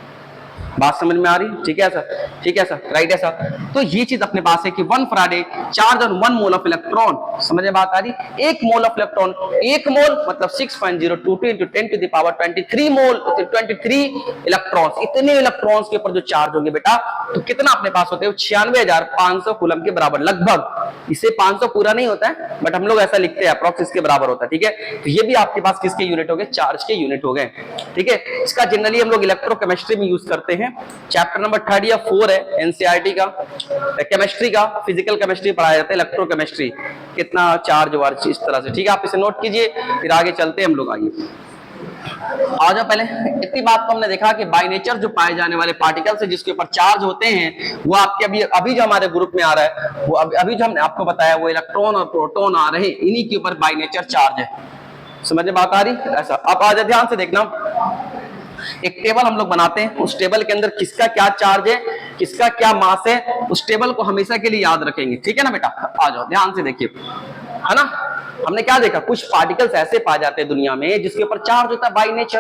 बात समझ में आ रही? ठीक है सर, ठीक है सर, राइट है सर। तो ये चीज अपने पास है कि 1 Faraday charge on 1 mole of electron. समझ में बात आ रही? 1 मोल ऑफ इलेक्ट्रॉन, 1 मोल मतलब 6.022 × 10⁻23 मोल, 23 इलेक्ट्रॉन्स। इतने इलेक्ट्रॉन्स के ऊपर जो चार्ज होंगे बेटा, तो कितना अपने पास होते हैं? 96,500 कूलम के बराबर लगभग। इसे 500 पूरा नहीं होता है, बट हम लोग ऐसा लिखते हैं, अप्रॉक्स इसके बराबर होता है, ठीक है। तो ये भी आपके पास किसके यूनिट हो गए? चार्ज के यूनिट हो गए, ठीक है। इसका जनरली हम लोग इलेक्ट्रोकेमिस्ट्री में यूज करते हैं, हैं। चैप्टर नंबर 3 या 4 है एनसीईआरटी का, केमिस्ट्री का, फिजिकल केमिस्ट्री पढ़ाया जाता है, इलेक्ट्रोकेमिस्ट्री, कितना चार्ज वार्ज इस तरह से, ठीक है। आप इसे नोट कीजिए, फिर आगे चलते हैं हम लोग। आइए आ जाओ। पहले इतनी बात तो हमने देखा कि बाय नेचर जो पाए जाने वाले पार्टिकल्स है जिसके ऊपर चार्ज होते हैं, वो आपके अभी जो हमारे ग्रुप में आ रहा है, वो अभी जो हमने आपको बताया, वो इलेक्ट्रॉन और प्रोटॉन आ रहे हैं, इन्हीं के ऊपर बाय नेचर चार्ज है। समझ में बात आ रही? ऐसा अब आ जाए, ध्यान से देखना। एक टेबल हम लोग बनाते हैं, उस टेबल के अंदर किसका क्या चार्ज है, किसका क्या मास है, उस टेबल को हमेशा के लिए याद रखेंगे, ठीक है ना बेटा? आ जाओ, ध्यान से देखिए, है ना। हमने क्या देखा, कुछ पार्टिकल्स ऐसे पाए जाते हैं दुनिया में जिसके ऊपर चार्ज होता है बाय नेचर।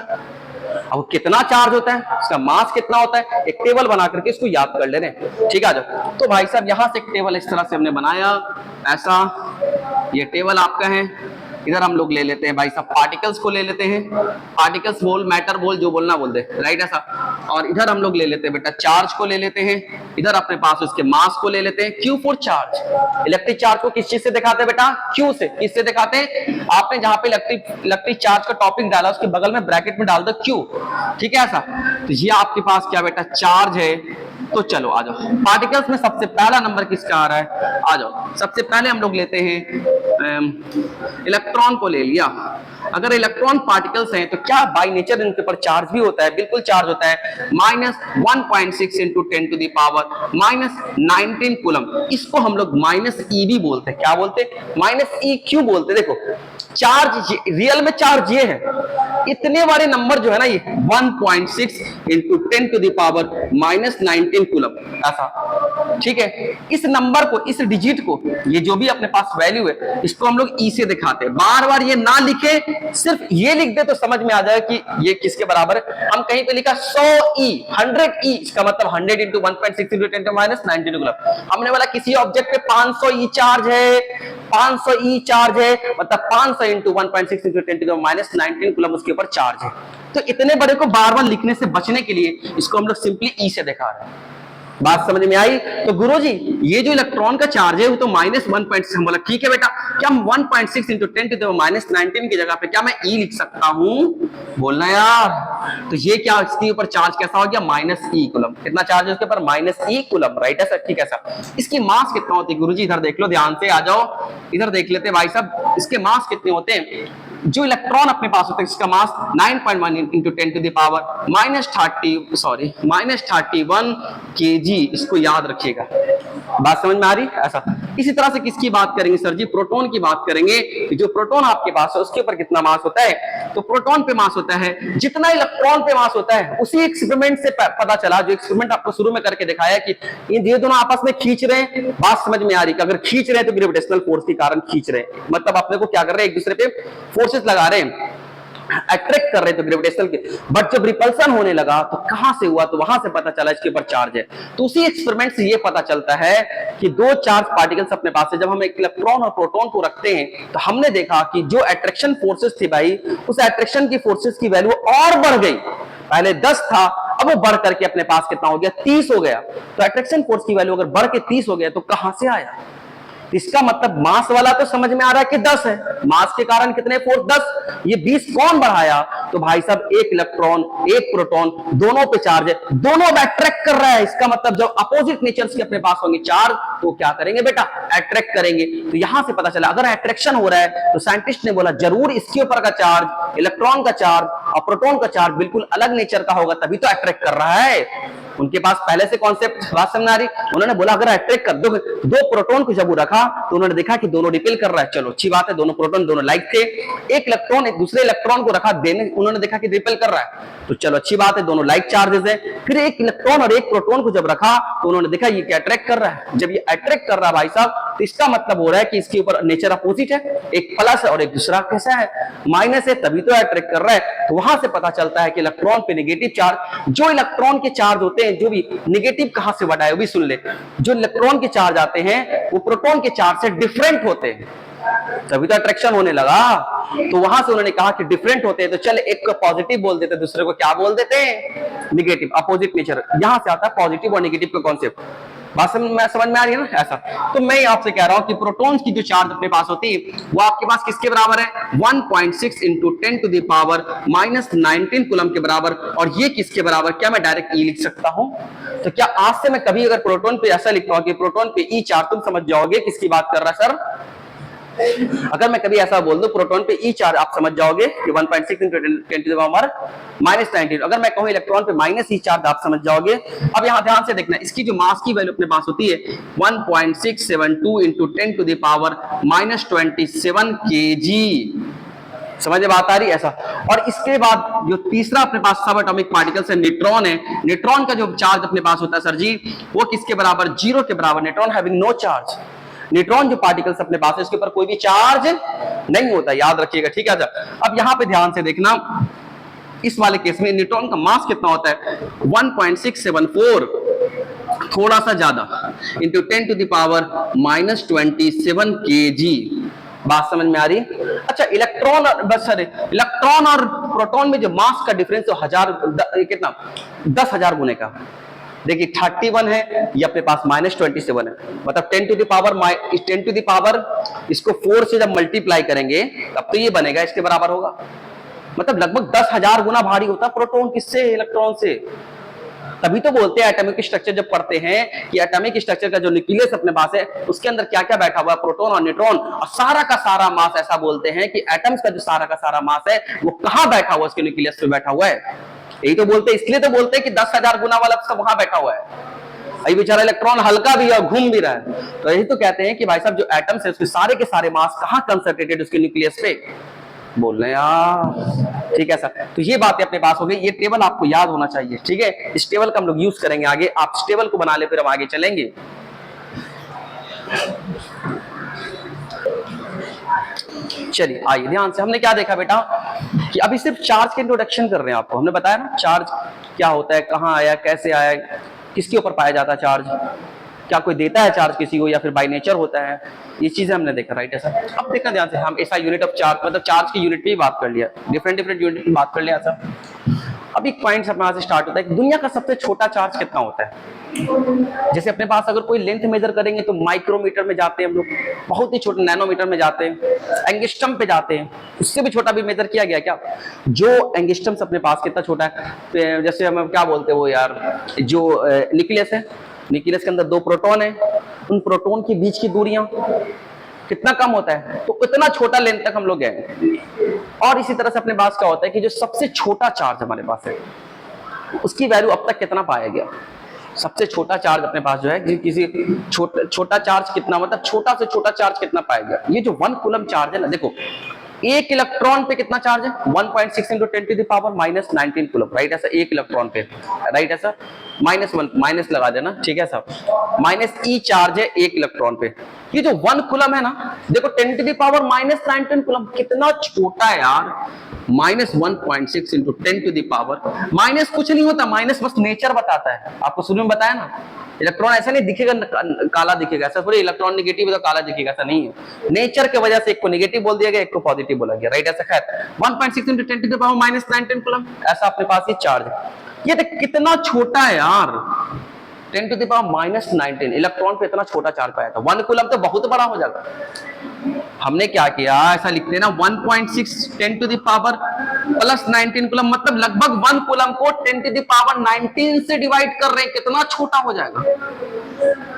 अब कितना चार्ज होता है, इसका मास कितना होता है, एक टेबल बना करके इसको याद कर ले रहे हैं, ठीक है। आ जाओ। तो भाई साहब यहां से एक टेबल इस तरह से हमने बनाया, ऐसा ये टेबल आपका है। इधर हम लोग ले लेते हैं भाई साहब पार्टिकल्स को ले लेते हैं, पार्टिकल्स बोल, मैटर बोल, जो बोलना बोल दे, राइट ऐसा। और इधर हम लोग ले लेते हैं बेटा चार्ज को ले लेते हैं, इधर अपने पास उसके मास को ले लेते हैं। Q for charge. Electric charge को किस चीज से दिखाते हैं बेटा? क्यू से। किससे दिखाते हैं? आपने जहां पे इलेक्ट्रिक चार्ज का टॉपिक डाला उसके बगल में ब्रैकेट में डाल दो क्यू, ठीक है ऐसा। तो ये आपके पास क्या बेटा चार्ज है। तो चलो आ जाओ, पार्टिकल्स में सबसे पहला नंबर किसका आ रहा है? आ जाओ, सबसे पहले हम लोग लेते हैं इलेक्ट्रॉन को ले लिया। अगर इलेक्ट्रॉन पार्टिकल्स हैं तो क्या बाय नेचर इनके ऊपर चार्ज भी होता है? बिल्कुल चार्ज होता है, -1.6 × 10⁻⁻19 कूलम। इसको हम लोग -e भी बोलते हैं। क्या बोलते हैं? -e क्यों बोलते हैं? देखो चार्ज, रियल में चार्ज ये है, इतने बड़े नंबर जो है ना, ये 1.6 × 10⁻⁻19 कूलम, ऐसा, ठीक है। इस नंबर को, इस डिजिट को, ये जो भी अपने पास वैल्यू है, इसको हम लोग ई से दिखाते हैं। बार बार ये ना लिखे, सिर्फ ये लिख दे तो समझ में आ जाए कि ये किसके बराबर है। हम कहीं पे लिखा 100e, 100e, इसका मतलब 100 × 1.6 × 10⁻⁻19 कूलम। हमने बोला किसी ऑब्जेक्ट पे 500e चार्ज है, 500e चार्ज है, मतलब 500 × 1.6 × 10⁻⁻19 कूलम उसके ऊपर चार्ज है। तो इतने बड़े को बार बार लिखने से बचने के लिए इसको हम लोग सिंपली ई से दिखा रहे हैं। बात समझ में आई? तो गुरुजी ये जो इलेक्ट्रॉन का चार्ज है वो तो -1.6, हम बोला ठीक है बेटा, क्या हम 1.6 × 10⁻⁻19 की जगह पे क्या मैं ई लिख सकता हूं? बोलना यार। तो ये क्या, इसके ऊपर चार्ज कैसा हो गया? -e coulomb. कितना चार्ज है उसके ऊपर? -e कूलम, राइट है सर, ठीक है सर। इसकी मास कितना होती है गुरुजी? इधर देख लो, ध्यान से आ जाओ, इधर देख लेते हैं भाई साहब, इसके मास कितने होते हैं। जो इलेक्ट्रॉन अपने पास होता है इसका मास 9.1 × 10⁻31 kg, इसको याद रखिएगा। बात समझ में आ रही? ऐसा। इसी तरह से किसकी बात करेंगे सर जी? प्रोटॉन की बात करेंगे कि जो प्रोटॉन आपके पास है उसके ऊपर कितना मास होता है। तो प्रोटॉन पे मास होता है जितना इलेक्ट्रॉन पे मास होता है। उसी एक्सपेरिमेंट से पता चला, जो एक्सपेरिमेंट आपको शुरू में करके दिखाया कि ये दोनों आपस में खींच रहे हैं। बात समझ में आ रही? अगर खींच रहे हैं तो ग्रेविटेशनल फोर्स के कारण खींच रहे हैं, मतलब अपने को क्या कर रहे हैं, एक दूसरे पे फोर्सेस लगा रहे हैं, अट्रैक्ट कर रहे थे ग्रेविटेशनल के। बट जब रिपल्सन होने लगा तो कहां से हुआ? तो वहां से पता चला इसके ऊपर चार्ज है। तो उसी एक्सपेरिमेंट से ये पता चलता है कि दो चार्ज पार्टिकल्स अपने पास है, जब हम एक इलेक्ट्रॉन और प्रोटॉन को रखते हैं तो हमने देखा कि जो अट्रैक्शन फोर्सेस थी भाई, उस अट्रैक्शन की फोर्सेस की वैल्यू और बढ़ गई। पहले 10 था, अब वो बढ़ करके अपने पास कितना हो गया? 30 हो गया। तो अट्रैक्शन फोर्स की वैल्यू अगर बढ़ के 30 हो गया तो कहां से आया? इसका मतलब मास वाला तो समझ में आ रहा है कि 10 है, मास के कारण कितने फोर्स? 10। ये 20 कौन बढ़ाया? तो भाई साहब एक इलेक्ट्रॉन एक प्रोटॉन दोनों पे चार्ज है, दोनों अब अट्रैक्ट कर रहा है। इसका मतलब जब अपोजिट नेचर्स के अपने पास होंगे चार्ज तो क्या करेंगे बेटा? अट्रैक्ट करेंगे। तो यहां से पता चला अगर अट्रैक्शन हो रहा है तो साइंटिस्ट ने बोला जरूर इसके ऊपर का चार्ज, इलेक्ट्रॉन का चार्ज और प्रोटॉन का चार्ज बिल्कुल अलग नेचर का होगा, तभी तो अट्रैक्ट कर रहा है। उनके पास पहले से कॉन्सेप्ट बात समझ आ रही। उन्होंने बोला अगर अट्रैक्ट कर दो प्रोटॉन को जब वो रखा तो उन्होंने देखा कि दोनों रिपेल कर रहा है। चलो अच्छी बात है, दोनों प्रोटॉन दोनों लाइक थे। एक इलेक्ट्रॉन एक दूसरे इलेक्ट्रॉन को रखा, देने उन्होंने देखा कि रिपेल कर रहा है, तो चलो अच्छी बात है, दोनों लाइक चार्जेस है। फिर एक इलेक्ट्रॉन और एक प्रोटॉन को जब रखा तो उन्होंने देखा ये क्या अट्रैक्ट कर रहा है। जब ये अट्रैक्ट कर रहा है भाई साहब तो इसका मतलब हो रहा है कि इसके ऊपर नेचर अपोजिट है, एक प्लस है और एक दूसरा कैसा है? माइनस है, तभी तो अट्रैक्ट कर रहा है। तो वहां से पता चलता है कि इलेक्ट्रॉन पे नेगेटिव चार्ज, जो इलेक्ट्रॉन के चार्ज होते हैं, जो भी नेगेटिव कहां से बढ़ा है वो भी सुन ले, जो इलेक्ट्रॉन के चार्ज आते हैं वो प्रोटॉन के चार्ज से डिफरेंट होते हैं, तभी तो अट्रैक्शन होने लगा। तो वहां से उन्होंने कहा कि डिफरेंट होते हैं तो चल एक को पॉजिटिव बोल देते, दूसरे को क्या बोल देते हैं? Negative, opposite nature. यहां से आता है पॉजिटिव और नेगेटिव का कॉन्सेप्ट। बात समझ में आ रही है ना? ऐसा तो मैं आपसे कह रहा हूं कि प्रोटॉन्स की जो चार्ज अपने पास होती है वो आपके पास किसके बराबर है? 1.6 into 10 to the power -19 coulomb के बराबर। और ये किसके बराबर? क्या मैं डायरेक्ट ई लिख सकता हूं? तो क्या आज से मैं कभी अगर प्रोटॉन पे ऐसा लिखता हूं कि प्रोटॉन पे ई चार्ज, तुम समझ जाओगे किसकी बात कर रहा है सर? अगर मैं कभी ऐसा बोल दूं प्रोटॉन पे ई चार्ज, आप समझ जाओगे कि 1.6 इंटू 10 टू द पावर -19। अगर मैं कहूं इलेक्ट्रॉन पे माइनस ई चार्ज, आप समझ जाओगे। अब यहां ध्यान से देखना, इसकी जो मास की वैल्यू अपने पास होती है 1.672 into 10 to the power -27 kg। समझ में बात आ रही है? ऐसा। और इसके बाद जो तीसरा अपने पास सब एटॉमिक पार्टिकल्स है, न्यूट्रॉन है। न्यूट्रॉन का जो चार्ज अपने पास होता है सर जी, वो किसके बराबर? 0 के बराबर। Neutron having no charge. Neutron जो पार्टिकल्स अपने पास है इसके ऊपर कोई भी चार्ज नहीं होता, याद रखिएगा, ठीक है। अब यहां पे ध्यान से देखना, इस वाले केस में न्यूट्रॉन का मास कितना होता है? 1.674, थोड़ा सा ज्यादा, into 10 to the power -27 kg। बात समझ में आ रही? अच्छा, इलेक्ट्रॉन बस सर, इलेक्ट्रॉन और प्रोटॉन में जो मास का डिफरेंस तो कितना 10,000 गुने का। देखिए 31 है, ये अपने पास -27 है, मतलब 10 टू द पावर इसको 4 से जब मल्टीप्लाई करेंगे तब तो ये बनेगा, इसके बराबर होगा। मतलब लगभग 10,000 गुना भारी होता है प्रोटॉन किससे? इलेक्ट्रॉन से। तभी तो बोलते हैं एटॉमिक स्ट्रक्चर जब पढ़ते हैं कि एटॉमिक स्ट्रक्चर का जो न्यूक्लियस अपने पास है उसके अंदर क्या क्या बैठा हुआ है? प्रोटॉन और न्यूट्रॉन, और सारा का सारा मास। ऐसा बोलते हैं कि एटम्स का जो सारा का सारा मास है वो कहां बैठा हुआ है? उसके न्यूक्लियस पे बैठा हुआ है। यही तो बोलते हैं, इसलिए तो बोलते हैं कि 10,000 गुना वाला सब वहां बैठा हुआ है। अभी बेचारा इलेक्ट्रॉन हल्का भी है और घूम भी रहा है। तो यही तो कहते हैं कि भाई साहब जो एटम्स है उसके सारे के सारे मास कहां कंसंट्रेटेड? उसके न्यूक्लियस पे। बोल रहे हैं यार, ठीक है सर। तो ये बातें अपने पास हो गई, ये टेबल आपको याद होना चाहिए, ठीक है। इस टेबल का हम लोग यूज करेंगे आगे। आप इस टेबल को बना ले, फिर हम आगे चलेंगे। चलिए आइए ध्यान से, हमने क्या देखा बेटा कि अभी सिर्फ चार्ज के इंट्रोडक्शन कर रहे हैं आपको। हमने बताया ना चार्ज क्या होता है, कहां आया, कैसे आया, किसके ऊपर पाया जाता है चार्ज, क्या कोई देता है चार्ज किसी को या फिर बाय नेचर होता है, ये चीजें हमने देखा, राइट है सर। अब देखना ध्यान से, हम ऐसा यूनिट ऑफ चार्ज मतलब चार्ज की यूनिट पे ही बात कर लिया, डिफरेंट यूनिट पे बात कर लिया सर। अब एक पॉइंट अपने से स्टार्ट होता है कि दुनिया का सबसे छोटा चार्ज कितना होता है। जैसे अपने पास अगर कोई लेंथ मेजर करेंगे तो माइक्रोमीटर में जाते हैं हम लोग, बहुत ही छोटे नैनोमीटर में जाते हैं, एंगस्ट्रम पे जाते हैं, उससे भी छोटा भी मेजर किया गया क्या? जो एंगस्ट्रम अपने पास कितना छोटा है, जैसे हम क्या बोलते हैं वो यार, जो न्यूक्लियस है, न्यूक्लियस के अंदर 2 प्रोटॉन है, उन प्रोटॉन के बीच की दूरियां कितना कम होता है, तो इतना छोटा लेंथ तक हम लोग गए। और इसी तरह से अपने पास क्या होता है कि जो सबसे छोटा चार्ज हमारे पास है उसकी वैल्यू अब तक कितना पाया गया? सबसे छोटा चार्ज अपने पास जो है, किसी छोटा चार्ज कितना, मतलब छोटा से छोटा चार्ज कितना पाया गया? ये जो 1 कूलम चार्ज है ना, देखो एक इलेक्ट्रॉन पे कितना चार्ज है? 1.6 into 10 to the power -19 coulomb, right है सर, एक इलेक्ट्रॉन पे, राइट है सर। -1 माइनस लगा देना, ठीक है सर। माइनस ई चार्ज है एक इलेक्ट्रॉन पे। ये जो 1 कूलम है ना, देखो 10 टू द पावर -19 कूलम, कितना छोटा है यार। -1.6 into 10 to the power, minus कुछ नहीं होता, माइनस बस नेचर बताता है। आपको शुरू में बताया ना, इलेक्ट्रॉन ऐसा नहीं दिखेगा काला दिखेगा, ऐसा थोड़ी इलेक्ट्रॉन नेगेटिव है तो काला दिखेगा, ऐसा नहीं है। नेचर की वजह से एक को नेगेटिव बोल दिया गया, एक को पॉजिटिव बोला गया, राइट। ऐसा खैर 1.6 into 10 to the power -19 coulomb, ऐसा अपने पास ये चार्ज है। ये देख कितना छोटा है यार, 10 टू द पावर -19 इलेक्ट्रॉन पे इतना छोटा चार्ज पाया था। 1 कूलम तो बहुत बड़ा हो जाएगा। हमने क्या किया, ऐसा लिखते हैं ना 1.6 10 टू द पावर +19 कूलम, मतलब लगभग 1 कूलम को 10 टू द पावर 19 से डिवाइड कर रहे हैं, कितना छोटा हो जाएगा।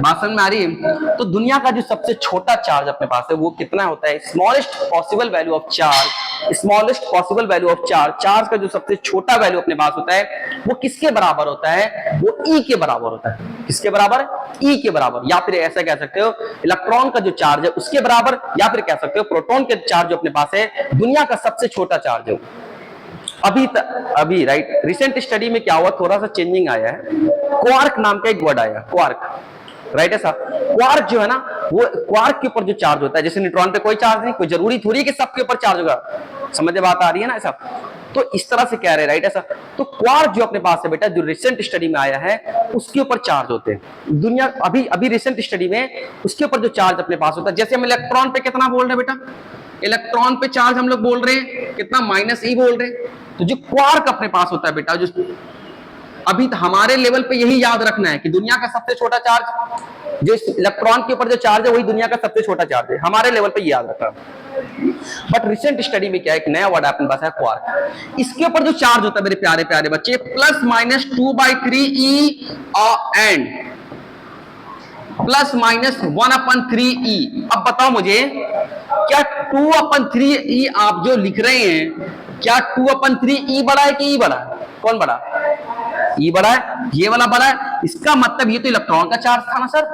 बात समझ में आ रही है? तो दुनिया का जो सबसे छोटा चार्ज अपने पास है वो कितना होता है? Smallest possible value of charge, smallest possible value of charge, charge का जो सबसे छोटा वैल्यू अपने पास होता है वो किसके बराबर होता है? वो ई के बराबर होता है। किसके बराबर? ई के बराबर। या फिर ऐसा कह सकते हो इलेक्ट्रॉन का जो चार्ज है उसके बराबर, या फिर कह सकते हो प्रोटॉन के चार्ज जो अपने पास है दुनिया का सबसे छोटा चार्ज है। अभी राइट, रिसेंट स्टडी में क्या हुआ, थोड़ा सा चेंजिंग आया है, क्वार्क नाम का एक वर्ड आया, क्वार्क, राइट है साहब। क्वार्क जो है ना, वो क्वार्क के ऊपर जो चार्ज होता है, जैसे न्यूट्रॉन पे कोई चार्ज नहीं, कोई जरूरी थोड़ी कि सबके ऊपर चार्ज होगा, समझ में बात आ रही है ना ऐसा। तो इस तरह से कह रहे हैं, राइट ऐसा। तो क्वार्क जो अपने पास है बेटा, जो रिसेंट स्टडी में आया है उसके ऊपर चार्ज होते हैं दुनिया, अभी रिसेंट स्टडी में उसके ऊपर जो चार्ज अपने पास होता है, जैसे हम इलेक्ट्रॉन पे कितना बोल रहे हैं बेटा, इलेक्ट्रॉन पे चार्ज हम लोग बोल रहे हैं कितना, -e बोल रहे हैं। तो जो क्वार्क अपने पास होता है बेटा, जो अभी तो हमारे लेवल पे यही याद रखना है कि दुनिया का सबसे छोटा चार्ज, जो इलेक्ट्रॉन के ऊपर जो चार्ज है वही दुनिया का सबसे छोटा चार्ज है, हमारे लेवल पे याद रखना। बट रिसेंट स्टडी में क्या है, एक नया वर्ड आपने पास है, क्वार्क। इसके ऊपर जो चार्ज होता है मेरे प्यारे प्यारे बच्चे, +-2/3e एंड +-1/3e। अब बताओ मुझे, क्या 2/3e आप जो लिख रहे हैं, क्या 2/3e बड़ा है कि e बड़ा है? कौन बड़ा? e बड़ा है, ये वाला बड़ा है। इसका मतलब ये तो इलेक्ट्रॉन का चार्ज था ना सर,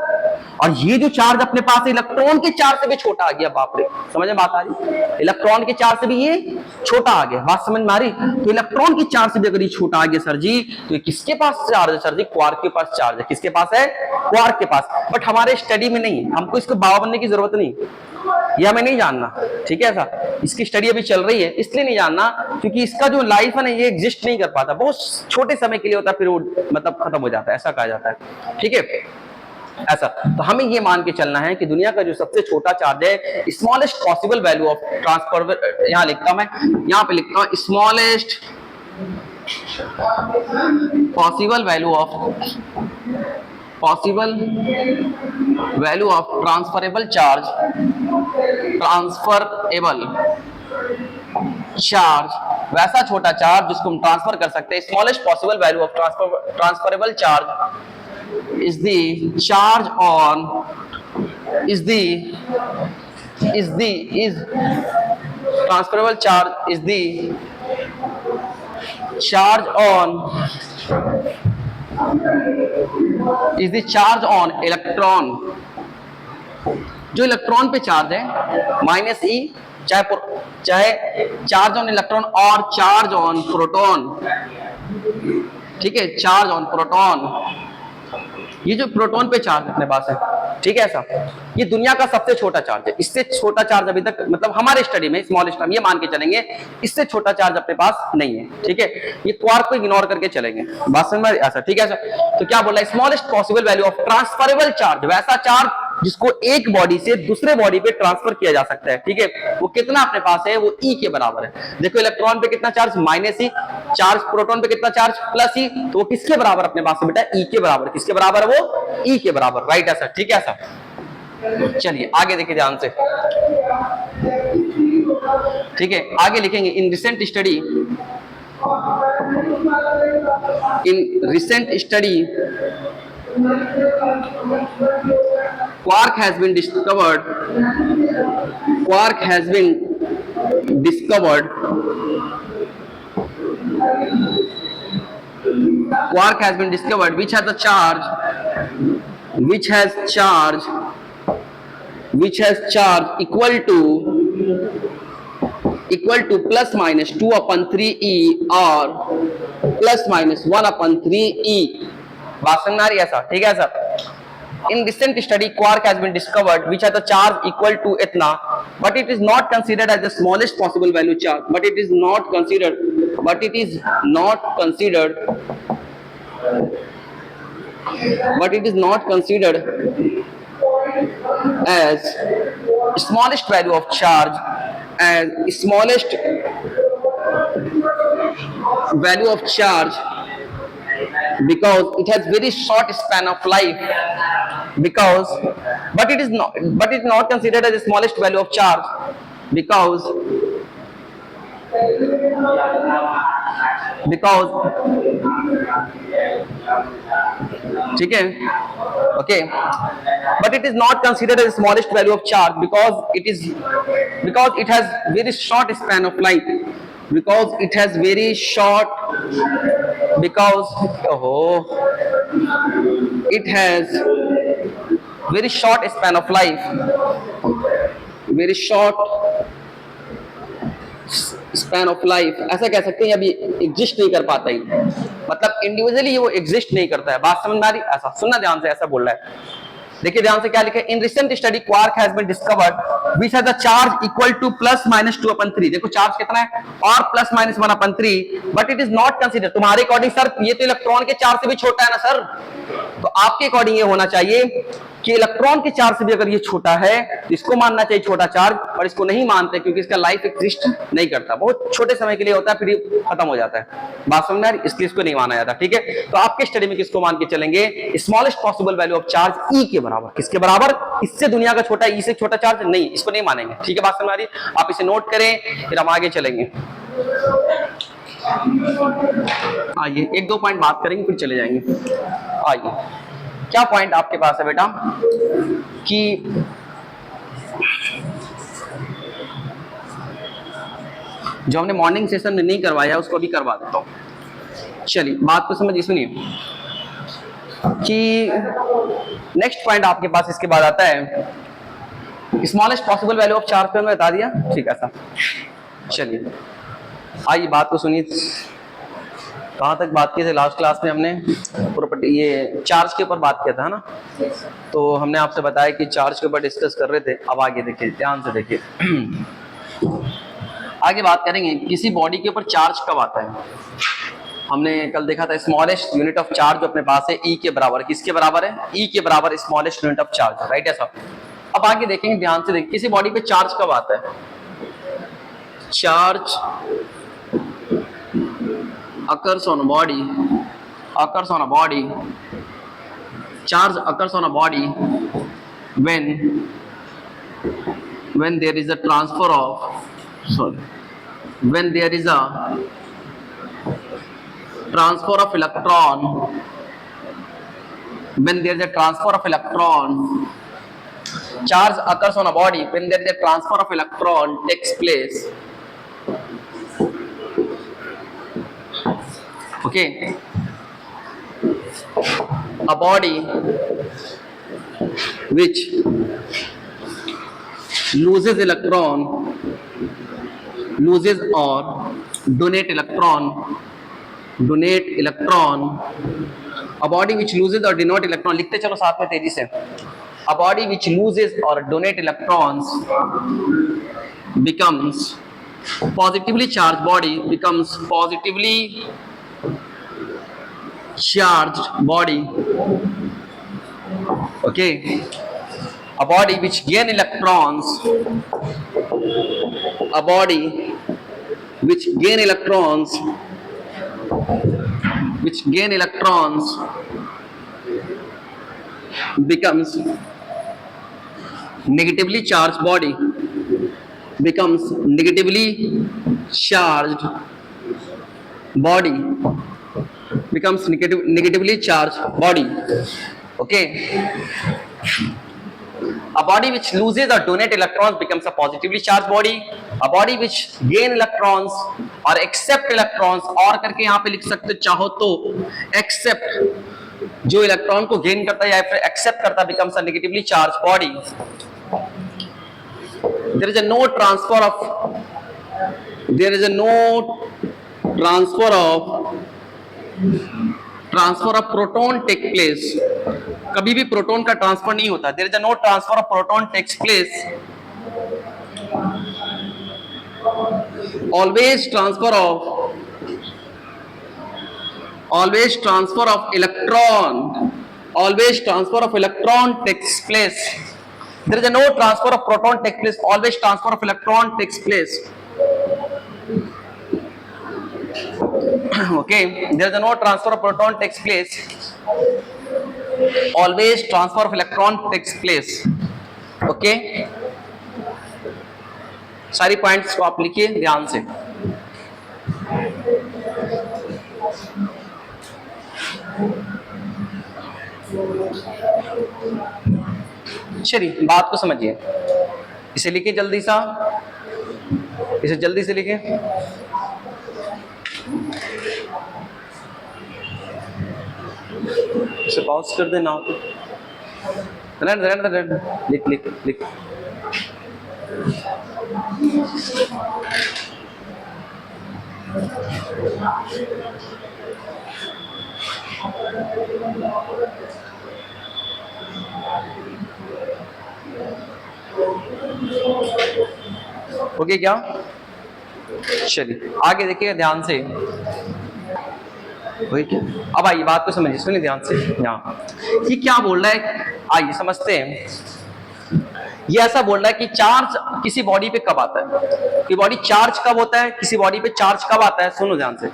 और ये जो चार्ज अपने पास इलेक्ट्रॉन के चार्ज से भी छोटा आ गया। बाप रे, समझ में बात आ रही? इलेक्ट्रॉन के चार्ज से भी ये छोटा आ गया, बात समझ में आ रही? तो इलेक्ट्रॉन के चार्ज से भी अगर ये छोटा आ गया सर जी, तो किसके पास चार्ज है सर जी? क्वार्क के पास चार्ज है। किसके पास है? क्वार्क के पास। बट हमारे स्टडी में नहीं है, हमको इसको बाबा बनने की जरूरत नहीं, यह हमें नहीं जानना, ठीक है ऐसा। इसकी स्टडी अभी चल रही है, इसलिए नहीं जानना क्योंकि इसका जो लाइफ है ना, ये एग्जिस्ट नहीं कर पाता, बहुत छोटे समय के लिए होता है, फिर वो मतलब खत्म हो जाता है, ऐसा कहा जाता है, ठीक है ऐसा। तो हमें ये मान के चलना है कि दुनिया का जो सबसे छोटा चार्ज है, smallest possible value of transfer, यहां लिखता हूं मैं, यहां पे लिखता हूं smallest possible value of transferable charge, वैसा छोटा चार्ज जिसको हम ट्रांसफर कर सकते हैं। Smallest possible value of transferable charge is the charge on transferable charge is the charge on electron। जो इलेक्ट्रॉन पे चार्ज है -e, चाहे चार्ज ऑन इलेक्ट्रॉन और चार्ज ऑन प्रोटॉन, ठीक है, चार्ज ऑन प्रोटॉन, ये जो प्रोटॉन पे चार्ज अपने पास है, ठीक है ऐसा, ये दुनिया का सबसे छोटा चार्ज है। इससे छोटा चार्ज अभी तक मतलब हमारे स्टडी में स्मॉलेस्ट, हम ये मान के चलेंगे इससे छोटा चार्ज अपने पास नहीं है, ठीक है। ये क्वार्क को इग्नोर करके चलेंगे, बात समझ में ऐसा, ठीक है ऐसा। तो क्या बोल रहा है? Smallest possible value of transferable charge, वैसा चार्ज जिसको एक बॉडी से दूसरे बॉडी पे ट्रांसफर किया जा सकता है, ठीक है, वो कितना अपने पास है? वो E के बराबर है। देखो इलेक्ट्रॉन पे कितना चार्ज? -e। चार्ज प्रोटॉन पे कितना चार्ज? +e। तो वो किसके बराबर अपने पास है बेटा? E के बराबर। किसके बराबर है वो? E के बराबर, राइट ऐसा, ठीक है ऐसा। चलिए आगे देखिए ध्यान से, ठीक है, आगे लिखेंगे इन recent study quark has been discovered which has charge equal to +-2/3e or +-1/3e। बात समझ आ रही है ऐसा, ठीक है ऐसा। In recent study, quark has been discovered which has a charge equal to इतना, but it is not considered as the smallest possible value charge. But it is not considered as smallest value of charge, as smallest value of charge because it has very short span of life, but it is not considered as the smallest value of charge because ठीक है, okay, but it is not considered as the smallest value of charge because it has very short span of life, because it has very short span of life, very short span of life, ऐसा कह सकते हैं, अभी exist नहीं कर पाता ही, मतलब individually वो एग्जिस्ट नहीं करता है। बात समझ में आ रही? ऐसा सुनना ध्यान से, ऐसा बोल रहा है, देखिए ध्यान से क्या लिखा है। In recent study quark has been discovered which has a charge equal to +-2/3। देखो चार्ज कितना है? और +-1/3, but it is not consider. तुम्हारे अकॉर्डिंग सर ये तो इलेक्ट्रॉन के चार्ज से भी छोटा है ना सर, तो आपके अकॉर्डिंग ये होना चाहिए कि इलेक्ट्रॉन के चार्ज से भी अगर ये छोटा है तो इसको मानना चाहिए छोटा चार्ज, और इसको नहीं मानते क्योंकि इसका लाइफ एग्जिस्ट नहीं करता, बहुत छोटे समय के लिए होता है फिर ये खत्म हो जाता है। बात समझ में आ रही? इसलिए इसको नहीं माना जाता। ठीक है, तो आपके स्टडी में किसको मान के चलेंगे? Smallest possible value of charge e के बराबर। किसके बराबर? इससे दुनिया का छोटा, ई से छोटा चार्ज नहीं, इसको नहीं मानेंगे। ठीक है, बात समझ में आ रही? आप इसे नोट करें, फिर हम आगे चलेंगे। आइए एक दो पॉइंट बात करेंगे फिर चले जाएंगे। आइए, क्या पॉइंट आपके पास है बेटा कि जो हमने मॉर्निंग सेशन में नहीं करवाया उसको अभी करवा देता हूं। चलिए बात को समझिए, सुनिए कि नेक्स्ट पॉइंट आपके पास इसके बाद आता है smallest possible value of charge पे मैं बता दिया। ठीक है सर, चलिए आइए बात को सुनिए। कहाँ तक बात की थी लास्ट क्लास में? हमने प्रॉपर्टी ये चार्ज के ऊपर बात किया था ना, तो हमने आपसे बताया कि चार्ज के ऊपर डिस्कस कर रहे थे। अब आगे देखिए, ध्यान से देखिए। आगे बात करेंगे किसी बॉडी के ऊपर चार्ज कब आता है। हमने कल देखा था स्मॉलेस्ट यूनिट ऑफ चार्ज जो अपने पास है ई के बराबर। किसके बराबर है? ई के बराबर smallest unit of charge, right है साहब। अब आगे देखेंगे, ध्यान से देखिए, किसी बॉडी पे चार्ज कब आता है। Charge occurs on a body, occurs on a body, charge occurs on a body when there is a transfer of, when there is a transfer of electron, when there is a transfer of electron, charge occurs on a body when there is a transfer of electron takes place. Okay, a body which loses electron, loses or donate electron, a body which loses or donate electron, लिखते चलो साथ में तेजी से। A body which loses or donate electrons becomes positively charged body, becomes positively charged body. Okay, a body which gain electrons, a body which gain electrons, becomes negatively charged body, becomes negatively charged body, becomes negatively charged body. Okay, a body which loses or donate electrons becomes a positively charged body. A body which gain electrons or accept electrons, और करके यहाँ पे लिख सकते चाहो तो accept, जो electron को गेन करता है या फिर एक्सेप्ट करता है, becomes a negatively charged body. There is a no transfer of proton take place. कभी भी प्रोटॉन का ट्रांसफर नहीं होता। There is a no transfer of proton takes place. Always transfer of electron takes place. There is a no transfer of proton takes place. Always transfer of electron takes place. Okay, there is a no transfer of proton takes place. Always transfer of electron takes place. Okay, सारी points को आप लिखिए ध्यान से। चलिए बात को समझिए, इसे लिखिए जल्दी सा, इसे जल्दी से लिखिए। इसे पॉज कर देना, लिख लिख लिख। ओके क्या? चलिए आगे देखिएगा ध्यान से। अब आइए बात को समझिए, सुनिए ध्यान से। यहाँ ये क्या बोल रहा है? आइए समझते हैं। ये ऐसा बोल रहा है कि चार्ज किसी बॉडी पे कब आता है, कि बॉडी चार्ज कब होता है, किसी बॉडी पे चार्ज कब आता है। सुनो ध्यान से,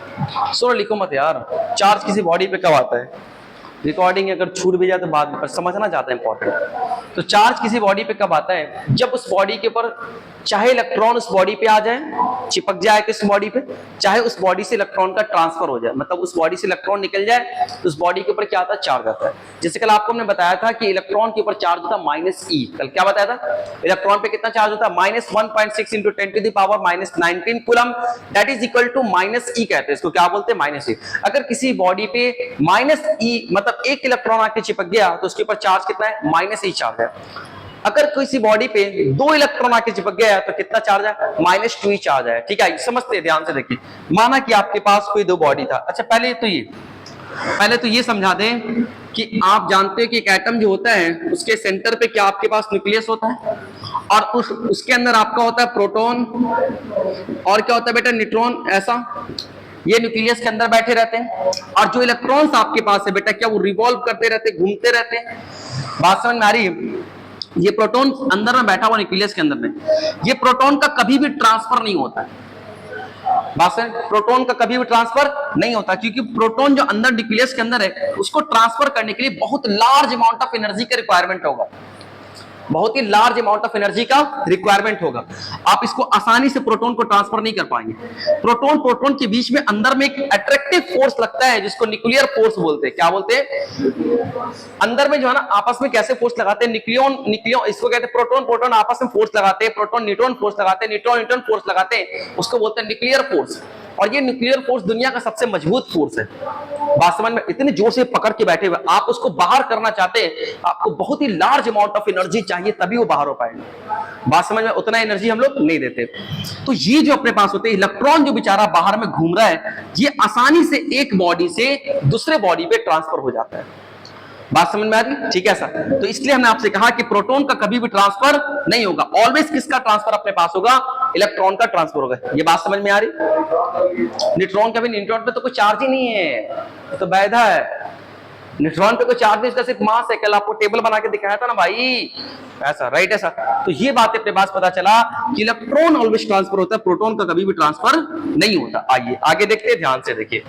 सुनो लिखो मत यार, चार्ज किसी बॉडी पे कब आता है। रिकॉर्डिंग अगर छूट भी जाए तो बाद में, पर समझना ज्यादा इंपॉर्टेंट। तो चार्ज किसी बॉडी पे कब आता है, जब उस बॉडी के ऊपर चाहे इलेक्ट्रॉन उस बॉडी पे आ जाए, चिपक जाए किस बॉडी पे, चाहे उस बॉडी से इलेक्ट्रॉन का ट्रांसफर हो जाए, मतलब उस बॉडी से इलेक्ट्रॉन निकल जाए तो उस बॉडी के ऊपर क्या आता है, चार्ज आता है। जैसे कल आपको हमने बताया था कि इलेक्ट्रॉन के ऊपर चार्ज होता है -e। कल क्या बताया था, इलेक्ट्रॉन पे कितना चार्ज होता है, -1.6 × 10⁻⁻19 coulomb, that is equal to -e कहते हैं इसको, क्या बोलते हैं, -e। अगर किसी बॉडी पे -e मतलब 1 इलेक्ट्रॉन आके चिपक गया तो उसके ऊपर चार्ज कितना है, -e चार्ज है। अगर किसी बॉडी पे 2 इलेक्ट्रॉन आके चिपक गया है तो कितना चार्ज है, -2e चार्ज है। ठीक है, समझते हैं, ध्यान से देखिए। माना कि आपके पास कोई 2 बॉडी था। अच्छा पहले तो ये समझा दें कि आप जानते हैं कि एक एटम जो होता है उसके सेंटर पे क्या आपके पास न्यूक्लियस होता है, और उसके अंदर आपका होता है प्रोटॉन, और क्या होता है बेटा, न्यूट्रॉन। ऐसा ये न्यूक्लियस के अंदर बैठे रहते हैं, और जो इलेक्ट्रॉन्स आपके पास है बेटा, क्या वो रिवॉल्व करते रहते, घूमते रहते हैं। बात समझ में आ रही है। ये प्रोटॉन अंदर में बैठा हुआ न्यूक्लियस के अंदर में, ये प्रोटॉन का कभी भी ट्रांसफर नहीं होता है। बात समझ, प्रोटॉन का कभी भी ट्रांसफर नहीं होता, क्योंकि प्रोटॉन जो अंदर न्यूक्लियस के अंदर है उसको ट्रांसफर करने के लिए बहुत लार्ज अमाउंट ऑफ एनर्जी का रिक्वायरमेंट होगा, बहुत ही लार्ज अमाउंट ऑफ एनर्जी का रिक्वायरमेंट होगा। आप इसको आसानी से प्रोटॉन को ट्रांसफर नहीं कर पाएंगे। प्रोटॉन के बीच में अंदर में एक अट्रैक्टिव फोर्स लगता है जिसको न्यूक्लियर फोर्स बोलते हैं। क्या बोलते हैं, अंदर में जो है ना आपस में कैसे फोर्स लगाते हैं, न्यूक्लियन इसको कहते हैं, प्रोटॉन आपस में फोर्स लगाते हैं, प्रोटॉन न्यूट्रॉन फोर्स लगाते हैं, न्यूट्रॉन फोर्स लगाते हैं, उसको बोलते हैं न्यूक्लियर फोर्स। और ये न्यूक्लियर फोर्स दुनिया का सबसे मजबूत फोर्स है। बात समझ में, इतने जोर से पकड़ के बैठे हुए, आप उसको बाहर करना चाहते हैं, आपको बहुत ही लार्ज अमाउंट ऑफ एनर्जी चाहिए तभी वो बाहर हो पाएगा। बात समझ में, उतना एनर्जी हम लोग नहीं देते। तो ये जो अपने पास होते हैं इलेक्ट्रॉन, जो बेचारा बाहर में घूम रहा है, ये आसानी से एक बॉडी से दूसरे बॉडी पे ट्रांसफर हो जाता है। बात समझ में आ रही, ठीक है सर। तो इसलिए हमने आपसे कहा कि प्रोटॉन का कभी भी ट्रांसफर नहीं होगा, ऑलवेज किसका ट्रांसफर अपने पास होगा, इलेक्ट्रॉन का ट्रांसफर होगा। ये बात समझ में आ रही। न्यूट्रॉन का भी, न्यूट्रॉन पे तो कोई चार्ज ही नहीं है, तो वैधा है। न्यूट्रॉन पे कोई चार्ज नहीं, इसका सिर्फ मास है। कल आपको टेबल बना के दिखाया था ना भाई, ऐसा राइट है सर। तो ये बात अपने पास पता चला कि इलेक्ट्रॉन ऑलवेज ट्रांसफर होता है, प्रोटॉन का कभी भी ट्रांसफर नहीं होता। आइए आगे देखते हैं, ध्यान से देखिए,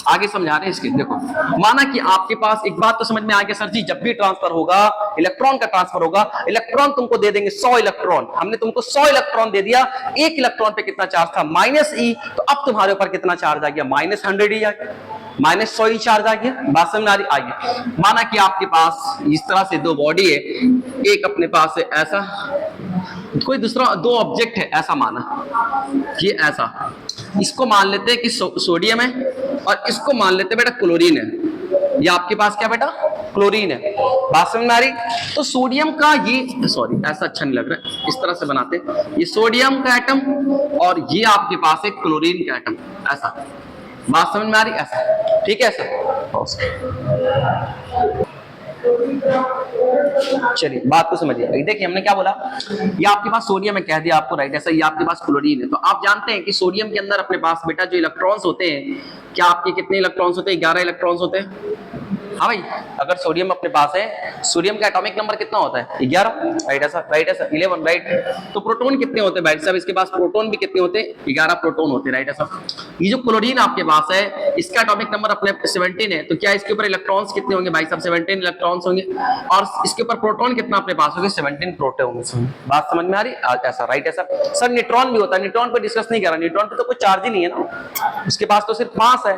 आगे समझा रहे हैं इसके। देखो, माना कि आपके पास एक बात तो समझ में आ गया सर जी, जब भी ट्रांसफर होगा, इलेक्ट्रॉन का ट्रांसफर होगा, इलेक्ट्रॉन तुमको दे देंगे 100 इलेक्ट्रॉन। हमने तुमको 100 इलेक्ट्रॉन दे दिया, 1 इलेक्ट्रॉन पे कितना चार्ज था, -e। तो अब तुम्हारे ऊपर कितना चार्ज आ गया, -100 आ गया, -100 चार्ज आ गया। बात समझ में आ रही। आइए, माना कि आपके पास इस तरह से 2 बॉडी है, एक अपने पास है ऐसा, कोई दूसरा 2 ऑब्जेक्ट है ऐसा, माना ये ऐसा, इसको मान लेते हैं कि सोडियम है, और इसको मान लेते हैं बेटा क्लोरीन है। ये आपके पास क्या बेटा, क्लोरीन है। बात समझ में आ रही। तो सोडियम का ये, सॉरी ऐसा अच्छा नहीं लग रहा है, इस तरह से बनाते, ये सोडियम का एटम और ये आपके पास है क्लोरीन का एटम, ऐसा। बात समझ में आ रही, ऐसा, ठीक है सर। चलिए बात को समझिए। देखिए हमने क्या बोला, ये आपके पास सोडियम है, कह दिया आपको, राइट। ऐसा ये आपके पास क्लोरीन है। तो आप जानते हैं कि सोडियम के अंदर अपने पास बेटा जो इलेक्ट्रॉन्स होते हैं, क्या आपके कितने इलेक्ट्रॉन्स होते हैं, 11 इलेक्ट्रॉन्स होते हैं। हाँ भाई, अगर सोडियम अपने पास है, सोडियम का एटॉमिक नंबर कितना होता है, 11, राइट है सर, राइट है सर, 11, राइट। तो प्रोटॉन कितने होते हैं भाई साहब, इसके पास प्रोटॉन भी कितने होते हैं, 11 प्रोटॉन होते हैं, राइट है सर। ये जो क्लोरीन आपके पास है, इसका एटॉमिक नंबर अपने 17 है। तो क्या इसके ऊपर इलेक्ट्रॉन्स कितने होंगे भाई साहब, 17 इलेक्ट्रॉन्स होंगे, और इसके ऊपर प्रोटॉन कितना अपने पास होंगे, 17 प्रोटॉन्स। बात समझ में आ रही, ऐसा, राइट है सर। सर न्यूट्रॉन भी होता है, न्यूट्रॉन पर डिस्कस नहीं कर रहा, न्यूट्रॉन पे तो कोई चार्ज ही नहीं है ना, उसके पास तो सिर्फ मास है,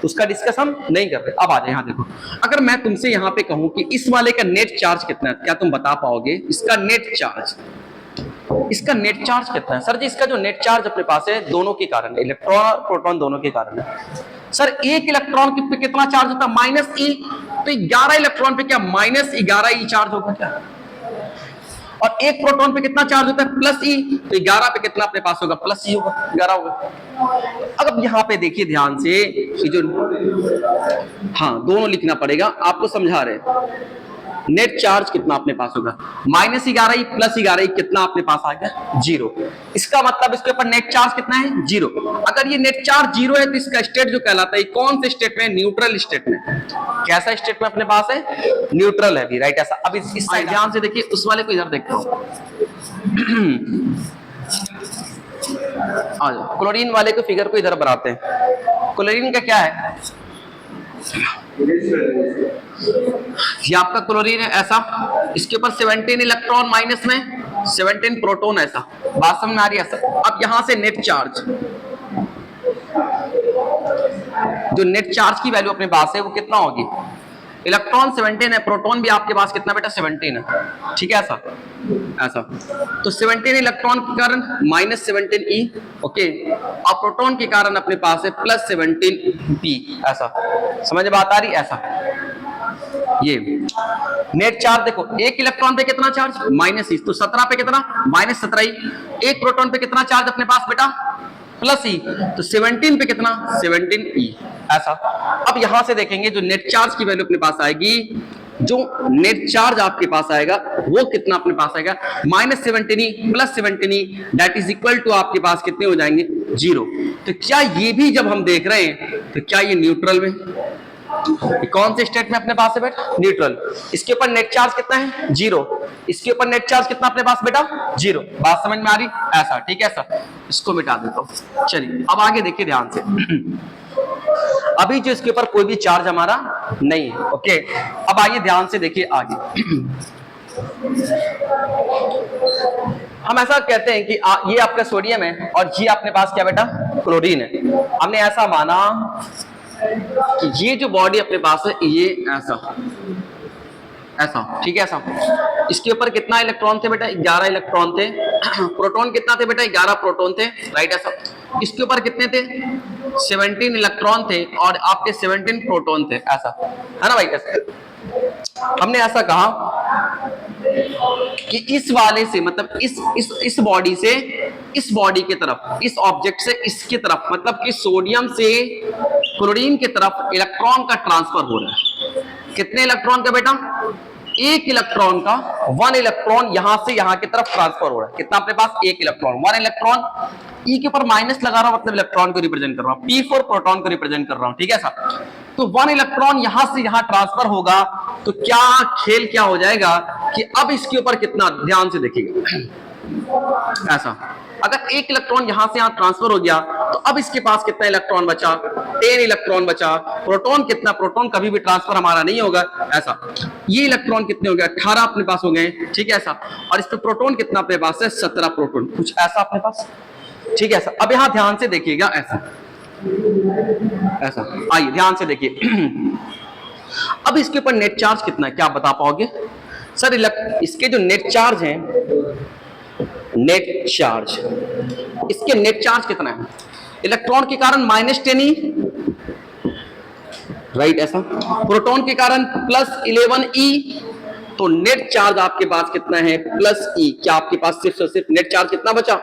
उसका डिस्कस हम नहीं कर रहे। अब आ जाए यहाँ देखो, अगर मैं तुमसे यहाँ पे कहूं कि इस वाले का नेट चार्ज कितना है, क्या तुम बता पाओगे इसका नेट चार्ज, इसका नेट चार्ज कितना है। सर जी इसका जो नेट चार्ज अपने पास है, दोनों के कारण, इलेक्ट्रॉन और प्रोटॉन दोनों के कारण है। सर 1 इलेक्ट्रॉन पे कितना चार्ज होता है, -e। तो 11 इलेक्ट्रॉन पे क्या -11e चार्ज होगा क्या, और 1 प्रोटॉन पे कितना चार्ज होता है, +e। तो 11 पे कितना अपने पास होगा, +e होगा, 11 होगा। अब यहाँ पे देखिए ध्यान से, ये जो, हाँ दोनों लिखना पड़ेगा, आपको समझा रहे। नेट चार्ज कितना अपने पास होगा, -11 प्लस 11 कितना अपने पास आ गया 0। इसका मतलब इसके ऊपर नेट चार्ज कितना है 0। अगर ये नेट चार्ज 0 है तो इसका स्टेट जो कहलाता है कौन से स्टेट में, न्यूट्रल स्टेट में। कैसा स्टेट में अपने पास है, न्यूट्रल है भी, राइट। ऐसा अब इस साइड ध्यान से देखिए, उस वाले को इधर देखो। क्लोरीन वाले को फिगर को इधर बनाते हैं। क्लोरीन का क्या है, ये आपका क्लोरीन है ऐसा, इसके ऊपर 17 इलेक्ट्रॉन माइनस में 17 प्रोटॉन, ऐसा बात समझ में आ रही है। ऐसा अब यहां से नेट चार्ज, जो नेट चार्ज की वैल्यू अपने पास है वो कितना होगी, इलेक्ट्रॉन 17 है, प्रोटॉन भी आपके पास कितना बेटा 17 है, ठीक है। ऐसा ऐसा तो 17 इलेक्ट्रॉन के कारण -17e, ओके, और प्रोटॉन के कारण अपने पास है +17p, ऐसा समझ बात आ रही। ऐसा ये नेट चार्ज देखो, एक इलेक्ट्रॉन पे कितना चार्ज -e, तो 17 पे कितना -17e, एक प्रोटॉन पे कितना चार्ज अपने पास बेटा +e, तो 17 पे कितना 17e, ऐसा। अब यहां से देखेंगे जो नेट चार्ज की वैल्यू अपने पास आएगी, जो नेट चार्ज आपके पास आएगा वो कितना अपने पास आएगा, -17e + 17e, that is equal to आपके पास कितने हो जाएंगे 0। तो क्या ये भी जब हम देख रहे हैं तो क्या ये न्यूट्रल में, कौन से स्टेट में अपने पास है बेटा, न्यूट्रल। इसके ऊपर नेट चार्ज कितना है 0, इसके ऊपर नेट चार्ज कितना अपने पास बेटा 0, बात समझ में आ रही। ऐसा ठीक है, ऐसा इसको मिटा देता हूं। चलिए अब आगे देखिए ध्यान से। अभी जो इसके ऊपर कोई भी चार्ज हमारा नहीं है, ओके। अब आइए ध्यान से देखिए आगे। हम ऐसा कहते हैं कि ये आपका सोडियम है और ये अपने पास क्या बेटा क्लोरीन है। हमने ऐसा माना कि ये जो बॉडी अपने पास है ये ऐसा ऐसा, ठीक है। ऐसा इसके ऊपर कितना इलेक्ट्रॉन थे बेटा 11 इलेक्ट्रॉन थे। प्रोटॉन कितना थे बेटा 11 प्रोटॉन थे, राइट। ऐसा इसके ऊपर कितने थे 17 इलेक्ट्रॉन थे और आपके 17 प्रोटॉन थे, ऐसा है ना भाई। ऐसा हमने ऐसा कहा कि इस वाले से मतलब इस बॉडी से इस बॉडी की तरफ, इस ऑब्जेक्ट से इसकी तरफ, मतलब कि सोडियम से क्लोरीन की तरफ इलेक्ट्रॉन का ट्रांसफर हो रहा है। कितने इलेक्ट्रॉन का बेटा, एक इलेक्ट्रॉन का, 1 इलेक्ट्रॉन यहां से यहां की तरफ ट्रांसफर हो रहा है। कितना अपने पास, एक इलेक्ट्रॉन, 1 इलेक्ट्रॉन। ई के ऊपर माइनस लगा रहा हूं, मतलब इलेक्ट्रॉन को रिप्रेजेंट कर रहा हूं, P4 प्रोटॉन को रिप्रेजेंट कर रहा हूं, ठीक है। ऐसा तो 1 इलेक्ट्रॉन यहां से यहां ट्रांसफर होगा तो क्या खेल क्या हो जाएगा कि अब इसके ऊपर कितना, ध्यान से देखिएगा। ऐसा अगर एक इलेक्ट्रॉन यहां से यहां ट्रांसफर हो गया तो अब इसके पास कितना इलेक्ट्रॉन बचा, 10 इलेक्ट्रॉन बचा। प्रोटॉन कितना, प्रोटॉन कभी भी ट्रांसफर हमारा नहीं होगा। ऐसा ये इलेक्ट्रॉन कितने हो गए 18 अपने पास हो गए, ठीक है। ऐसा और इस पे प्रोटॉन कितना अपने पास है 17 प्रोटॉन, कुछ ऐसा अपने पास, ठीक है। ऐसा अब यहां ध्यान से देखिएगा, ऐसा ऐसा आइए ध्यान से देखिए। अब इसके ऊपर नेट चार्ज कितना है, क्या आप बता पाओगे सर? इसके जो नेट चार्ज हैं, नेट चार्ज, इसके नेट चार्ज कितना है, इलेक्ट्रॉन के कारण -10e, राइट। ऐसा प्रोटॉन के कारण +11e, तो नेट चार्ज आपके पास कितना है +e। क्या आपके पास सिर्फ और सिर्फ नेट चार्ज कितना बचा,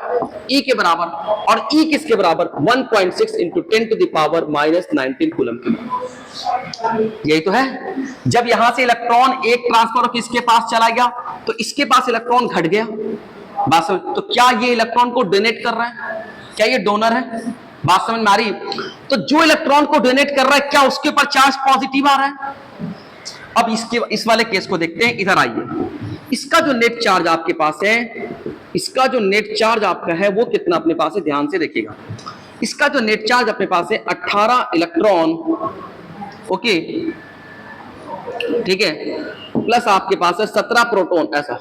e के बराबर। और e किसके बराबर, 1.6 × 10⁻⁻19 कूलम के बराबर। यही तो है। जब यहां से इलेक्ट्रॉन एक ट्रांसफर होकर इसके पास चला गया तो इसके पास इलेक्ट्रॉन घट गया, बात समझ। तो क्या ये इलेक्ट्रॉन को डोनेट कर रहा है, क्या ये डोनर है, बात समझ में आ रही। तो जो इलेक्ट्रॉन को डोनेट कर रहा है क्या उसके ऊपर चार्ज पॉजिटिव आ रहा है। अब इस वाले केस को देखते हैं, इधर आइए। इसका जो नेट चार्ज आपके पास है, इसका जो नेट चार्ज आपका है वो कितना अपने पास है, ध्यान से देखिएगा। इसका जो नेट चार्ज अपने पास है 18 इलेक्ट्रॉन, ओके, ठीक है, प्लस आपके पास है 17 प्रोटॉन, ऐसा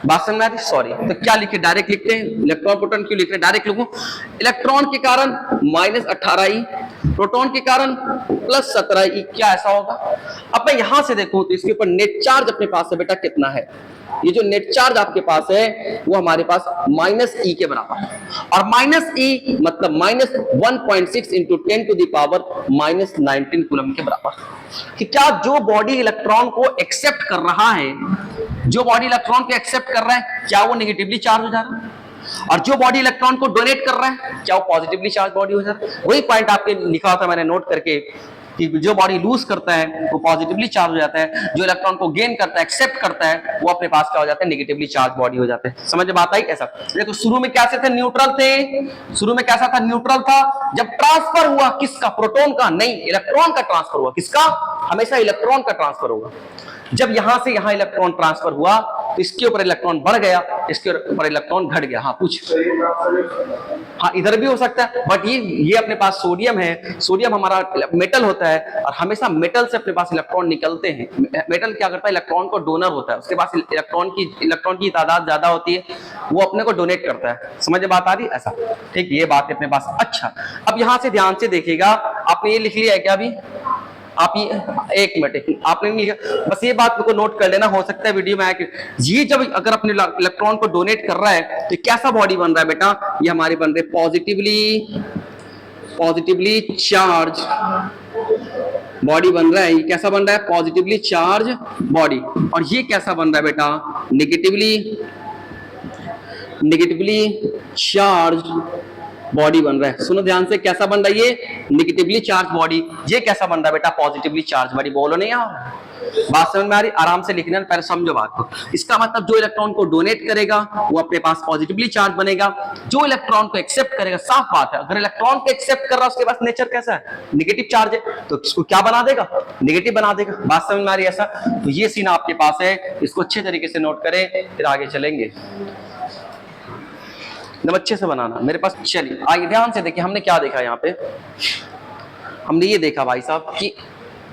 बात समझ में आ रही। सॉरी, तो क्या लिखे, डायरेक्ट लिखते हैं, इलेक्ट्रॉन प्रोटॉन क्यों लिख रहे हैं, डायरेक्ट लिखूं। इलेक्ट्रॉन के कारण -18e, प्रोटॉन के कारण +17e, क्या ऐसा होगा। अब मैं यहां से देखूं तो इसके ऊपर नेट चार्ज अपने पास है बेटा कितना है, ये जो नेट चार्ज आपके पास है वो हमारे पास -e के बराबर है। और -e मतलब -1.6 × 10⁻⁻19 कूलम के बराबर। कि क्या जो बॉडी इलेक्ट्रॉन को एक्सेप्ट कर रहा है, जो बॉडी इलेक्ट्रॉन को एक्सेप्ट कर रहा है, क्या वो नेगेटिवली चार्ज हो जा रहा है, और जो बॉडी इलेक्ट्रॉन को डोनेट कर रहा है क्या वो पॉजिटिवली चार्ज बॉडी हो जा रहा है। वही पॉइंट आपके लिखा था मैंने नोट करके कि जो बॉडी लूज करता है वो पॉजिटिवली चार्ज हो जाता है, जो इलेक्ट्रॉन को गेन करता है, एक्सेप्ट करता है, वो अपने पास क्या हो जाता है, नेगेटिवली चार्ज बॉडी हो जाते हैं। समझ में आता है ऐसा? देखो शुरू में कैसे थे, न्यूट्रल थे, शुरू में कैसा था, न्यूट्रल था। जब ट्रांसफर हुआ किसका, प्रोटॉन का नहीं, इलेक्ट्रॉन का ट्रांसफर हुआ। किसका? हमेशा इलेक्ट्रॉन का ट्रांसफर होगा। जब यहां से यहां इलेक्ट्रॉन ट्रांसफर हुआ तो इसके ऊपर इलेक्ट्रॉन बढ़ गया, इसके ऊपर इलेक्ट्रॉन घट गया। हाँ पूछ। हाँ इधर भी हो सकता है, बट ये अपने पास सोडियम है, सोडियम हमारा मेटल होता है और हमेशा मेटल से अपने पास इलेक्ट्रॉन निकलते हैं। मेटल क्या करता है, इलेक्ट्रॉन को डोनर होता है, उसके पास इलेक्ट्रॉन की तादाद ज्यादा होती है, वो अपने को डोनेट करता है। समझ में बात आ रही है ऐसा? ठीक, ये बात है अपने पास। अच्छा अब यहां से ध्यान से देखिएगा, आपने ये लिख लिया है क्या अभी? आप ये एक मिनट आपने नहीं लिखा, बस ये बात को नोट कर लेना, हो सकता है वीडियो में आके ये जब अगर अपने इलेक्ट्रॉन को डोनेट कर रहा है तो कैसा बॉडी बन रहा है बेटा, ये हमारे बन रहे पॉजिटिवली चार्ज बॉडी बन रहा है। ये कैसा बन रहा है, पॉजिटिवली चार्ज बॉडी। और ये कैसा बन रहा है बेटा, नेगेटिवली चार्ज बॉडी बन रहा है। सुनो ध्यान से, कैसा बन रहा है ये, नेगेटिवली चार्ज बॉडी। ये कैसा बन रहा है बेटा, पॉजिटिवली चार्ज बॉडी। बोलो नहीं यार, बात समझ में आ रही? आराम से लिखना, पहले समझो बात को। इसका मतलब जो इलेक्ट्रॉन को डोनेट करेगा वो अपने पास पॉजिटिवली चार्ज बनेगा, जो इलेक्ट्रॉन को एक्सेप्ट करेगा, साफ बात है, अगर इलेक्ट्रॉन को एक्सेप्ट कर रहा है उसके पास नेचर कैसा है, नेगेटिव चार्ज है, तो इसको क्या बना देगा, नेगेटिव बना देगा। बात समझ में आ रही है ऐसा? तो ये सीन आपके पास है, इसको अच्छे तरीके से नोट करें, फिर आगे चलेंगे। जब अच्छे से बनाना मेरे पास। चलिए आइए ध्यान से देखिए, हमने क्या देखा यहाँ पे, हमने ये देखा भाई साहब कि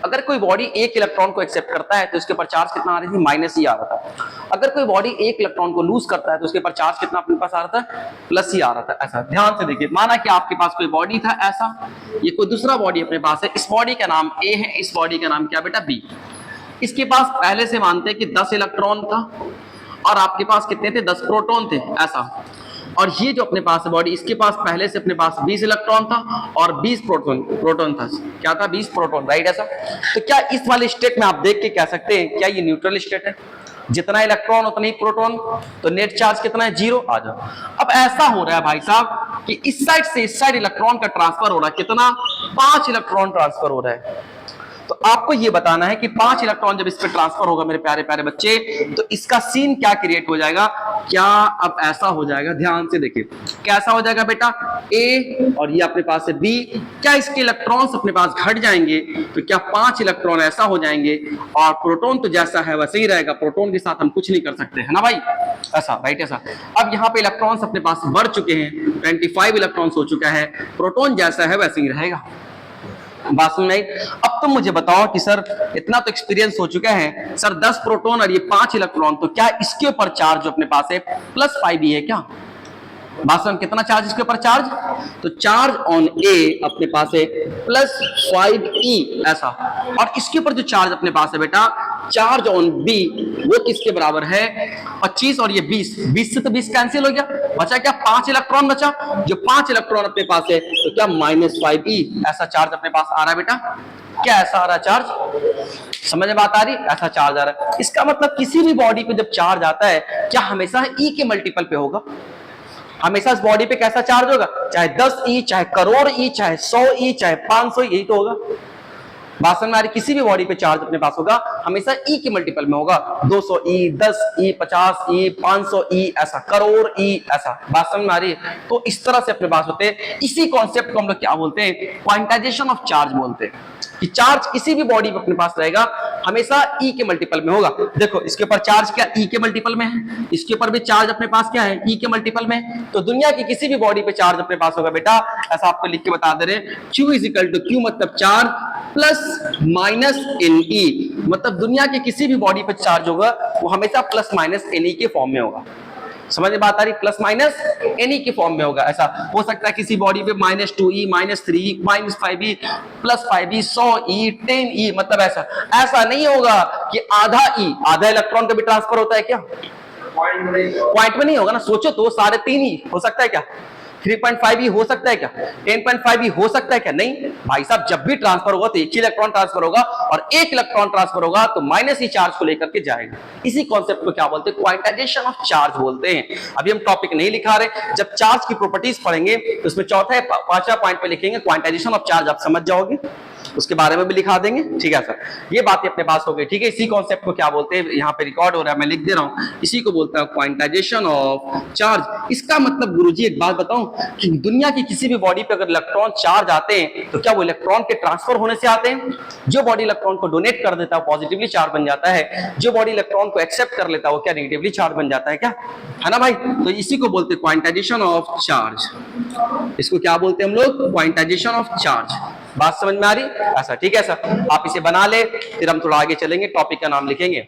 अगर कोई बॉडी एक इलेक्ट्रॉन को एक्सेप्ट करता है तो उसके ऊपर चार्ज कितना आ रही थी, माइनस ही आ रहा था। अगर कोई बॉडी एक इलेक्ट्रॉन को लूज करता है तो उसके ऊपर चार्ज कितना अपने पास आ रहा था, प्लस ही आ रहा था। ऐसा ध्यान से देखिए, माना कि आपके पास कोई बॉडी था ऐसा, ये कोई दूसरा बॉडी अपने पास है, इस बॉडी का नाम ए है, इस बॉडी का नाम क्या बेटा, बी। इसके पास पहले से मानते हैं कि 10 इलेक्ट्रॉन था और आपके पास कितने थे, 10 प्रोटॉन थे ऐसा। और ये जो अपने पास है बॉडी, इसके पास पहले से अपने पास 20 इलेक्ट्रॉन था और 20 प्रोटॉन था। क्या था, 20 प्रोटॉन, राइट ऐसा। तो क्या इस वाले स्टेट में आप देख के कह सकते हैं क्या ये न्यूट्रल स्टेट है, जितना इलेक्ट्रॉन उतना ही प्रोटॉन, तो नेट चार्ज कितना है, 0 आ जाओ। अब ऐसा हो रहा है भाई साहब कि इस साइड से इस साइड इलेक्ट्रॉन का ट्रांसफर हो रहा है, कितना, 5 इलेक्ट्रॉन ट्रांसफर हो रहा है। तो आपको ये बताना है कि 5 इलेक्ट्रॉन जब इस पे ट्रांसफर होगा मेरे प्यारे प्यारे बच्चे, तो इसका सीन क्या क्रिएट हो जाएगा, क्या अब ऐसा हो जाएगा, ध्यान से देखिए कैसा हो जाएगा बेटा, ए और ये अपने पास है बी। क्या इसके इलेक्ट्रॉन्स अपने पास घट जाएंगे, तो क्या 5 इलेक्ट्रॉन ऐसा हो जाएंगे और प्रोटॉन तो जैसा है वैसे ही रहेगा, प्रोटॉन के साथ हम कुछ नहीं कर सकते, है ना भाई, ऐसा राइट ऐसा। अब यहाँ पे इलेक्ट्रॉन्स अपने पास बढ़ चुके हैं, 25 इलेक्ट्रॉन्स हो चुका है, प्रोटॉन जैसा है वैसे ही रहेगा। बात सुन नहीं? अब तुम मुझे बताओ कि सर इतना तो एक्सपीरियंस हो चुका है सर, 10 प्रोटॉन और ये 5 इलेक्ट्रॉन, तो क्या इसके ऊपर चार्ज जो अपने पास है +5 ही है क्या? बात सुन, कितना चार्ज इसके ऊपर चार्ज, तो चार्ज ऑन ए अपने पास है +5e ऐसा। और इसके ऊपर जो चार्ज अपने पास है बेटा, चार्ज ऑन बी, वो किसके बराबर है, 25 और ये 20, 20 से तो 20 कैंसिल हो गया, बचा क्या, 5 इलेक्ट्रॉन बचा। जो 5 इलेक्ट्रॉन अपने पास है तो क्या -5e ऐसा चार्ज अपने पास आ रहा है बेटा। क्या ऐसा आ रहा है चार्ज, समझ में बात आ रही, ऐसा चार्ज आ रहा है। इसका मतलब किसी भी बॉडी पे जब चार्ज आता है, क्या हमेशा ई के मल्टीपल पे होगा, हमेशा इस बॉडी पे कैसा चार्ज होगा, चाहे 10e, चाहे करोड़ ई, चाहे 100e, चाहे 500, यही तो होगा। बात समझ में आ रही, किसी भी बॉडी पे चार्ज अपने पास होगा हमेशा ई के मल्टीपल में होगा, 200e, 10e, 50e, 500e ऐसा, करोड़ ई ऐसा। बात समझ में आ रही है? तो इस तरह से अपने पास होते हैं। इसी कॉन्सेप्ट को हम लोग क्या बोलते हैं, क्वांटाइजेशन ऑफ चार्ज बोलते हैं, कि चार्ज किसी भी बॉडी पे अपने पास रहेगा हमेशा ई के मल्टीपल में होगा। देखो इसके ऊपर चार्ज क्या ई के मल्टीपल में है, इसके ऊपर भी चार्ज अपने पास क्या है, ई के मल्टीपल में। तो दुनिया की किसी भी बॉडी पे चार्ज अपने पास होगा बेटा, ऐसा आपको लिख के बता दे रहे हैं, Q = Q मतलब चार्ज ±NE, मतलब दुनिया के किसी भी बॉडी पे चार्ज होगा वो हमेशा ±NE के फॉर्म में होगा। समझ में बात आ रही, ±NE के फॉर्म में होगा। ऐसा हो सकता है किसी बॉडी पे -2e, -3e, -5e, +5e, 100e, 10e, मतलब ऐसा नहीं होगा कि आधा इलेक्ट्रॉन का भी ट्रांसफर होता है क्या, पॉइंट में नहीं होगा ना। सोचो तो 3.5e हो सकता है क्या, 3.5e हो सकता है क्या, 10.5e हो सकता है क्या, नहीं भाई साहब, जब भी ट्रांसफर होगा तो एक ही इलेक्ट्रॉन ट्रांसफर होगा, और एक इलेक्ट्रॉन ट्रांसफर होगा तो -e चार्ज को लेकर के जाएगा। इसी कॉन्सेप्ट को क्या बोलते हैं, क्वांटाइजेशन ऑफ चार्ज बोलते हैं। अभी हम टॉपिक नहीं लिखा रहे, जब चार्ज की प्रॉपर्टीज पढ़ेंगे तो उसमें चौथा 5वां पॉइंट पे लिखेंगे क्वांटाइजेशन ऑफ चार्ज, आप समझ जाओगे। उसके बारे में भी लिखा देंगे, ठीक है सर। ये बातें अपने पास हो गई, ठीक है। इसी कॉन्सेप्ट को क्या बोलते हैं, यहाँ पे रिकॉर्ड हो रहा है, मैं लिख दे रहा हूँ, इसी को बोलता है क्वांटाइजेशन ऑफ चार्ज। इसका मतलब गुरुजी एक बात बताऊं कि दुनिया की किसी भी बॉडी पे अगर इलेक्ट्रॉन चार्ज आते हैं तो क्या वो इलेक्ट्रॉन के ट्रांसफर होने से आते हैं? जो बॉडी इलेक्ट्रॉन को डोनेट कर देता है वो पॉजिटिवली चार्ज बन जाता है, जो बॉडी इलेक्ट्रॉन को एक्सेप्ट कर लेता है वो क्या नेगेटिवली चार्ज बन जाता है, क्या है ना भाई। तो इसी को बोलते हैं क्वांटाइजेशन ऑफ चार्ज। इसको क्या बोलते हैं हम लोग? Quantization of charge. बात समझ में आ रही? ऐसा, ठीक है सर। आप इसे बना ले, फिर हम थोड़ा आगे चलेंगे, टॉपिक का नाम लिखेंगे।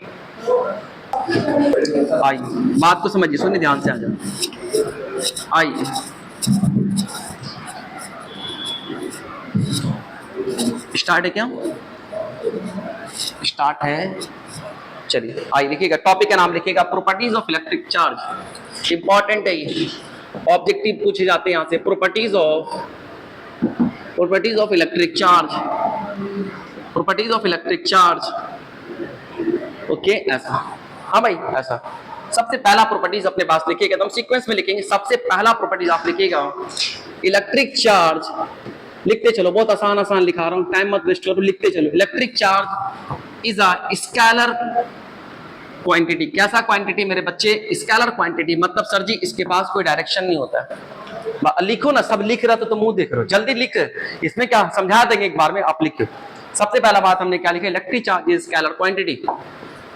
आइए बात को समझिए, सुनिए ध्यान से, आ जाओ। आइए स्टार्ट है क्या? स्टार्ट है, चलिए आइए लिखिएगा, टॉपिक का नाम लिखिएगा properties of electric charge. Important है ये, ऑब्जेक्टिव पूछे जाते हैं यहां से। Properties of electric charge, properties of electric charge, okay ऐसा। हाँ भाई ऐसा। सबसे पहला प्रॉपर्टीज अपने पास लिखिएगा, तो हम सीक्वेंस में लिखेंगे। सबसे पहला प्रॉपर्टीज आप लिखिएगा इलेक्ट्रिक चार्ज, लिखते चलो, बहुत आसान आसान लिखा रहा हूं, टाइम मत वेस्ट करो, लिखते चलो। Electric charge is a scalar quantity. कैसा क्वांटिटी मेरे बच्चे? Scalar quantity. मतलब सर जी इसके पास कोई डायरेक्शन नहीं होता है। लिखो ना, सब लिख रहा तो मुंह देख रहे हो, जल्दी लिख। इसमें क्या समझा देंगे एक बार में, आप लिखो। सबसे पहला बात हमने क्या लिखा? Electric charge is scalar quantity.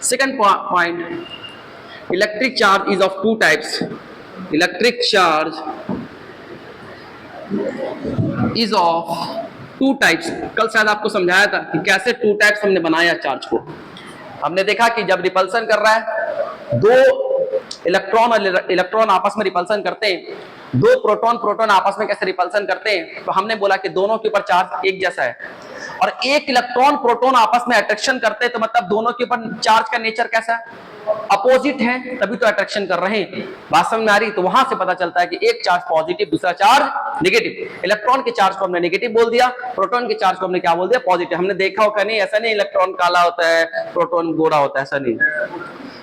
Second point, electric charge is of two types. Electric charge is of two types. कल शायद आपको समझाया था कि कैसे टू टाइप्स हमने बनाया चार्ज को। हमने देखा कि जब रिपल्सन कर रहा है, दो इलेक्ट्रॉन और इलेक्ट्रॉन आपस में रिपल्सन करते हैं, दो प्रोटॉन प्रोटॉन आपस में कैसे रिपल्सन करते हैं, तो हमने बोला कि दोनों के ऊपर चार्ज एक जैसा है। और एक इलेक्ट्रॉन प्रोटॉन आपस में अट्रैक्शन करते हैं, तो मतलब दोनों के ऊपर चार्ज का नेचर कैसा है? अपोजिट है, तभी तो अट्रैक्शन कर रहे हैं। बात समझ में आ रही? तो वहां से पता चलता है कि एक चार्ज पॉजिटिव, दूसरा चार्ज नेगेटिव। इलेक्ट्रॉन के चार्ज को हमने नेगेटिव बोल दिया, प्रोटॉन के चार्ज को हमने क्या बोल दिया? पॉजिटिव। हमने देखा होगा नहीं, ऐसा नहीं इलेक्ट्रॉन काला होता है प्रोटॉन गोरा होता है, ऐसा नहीं,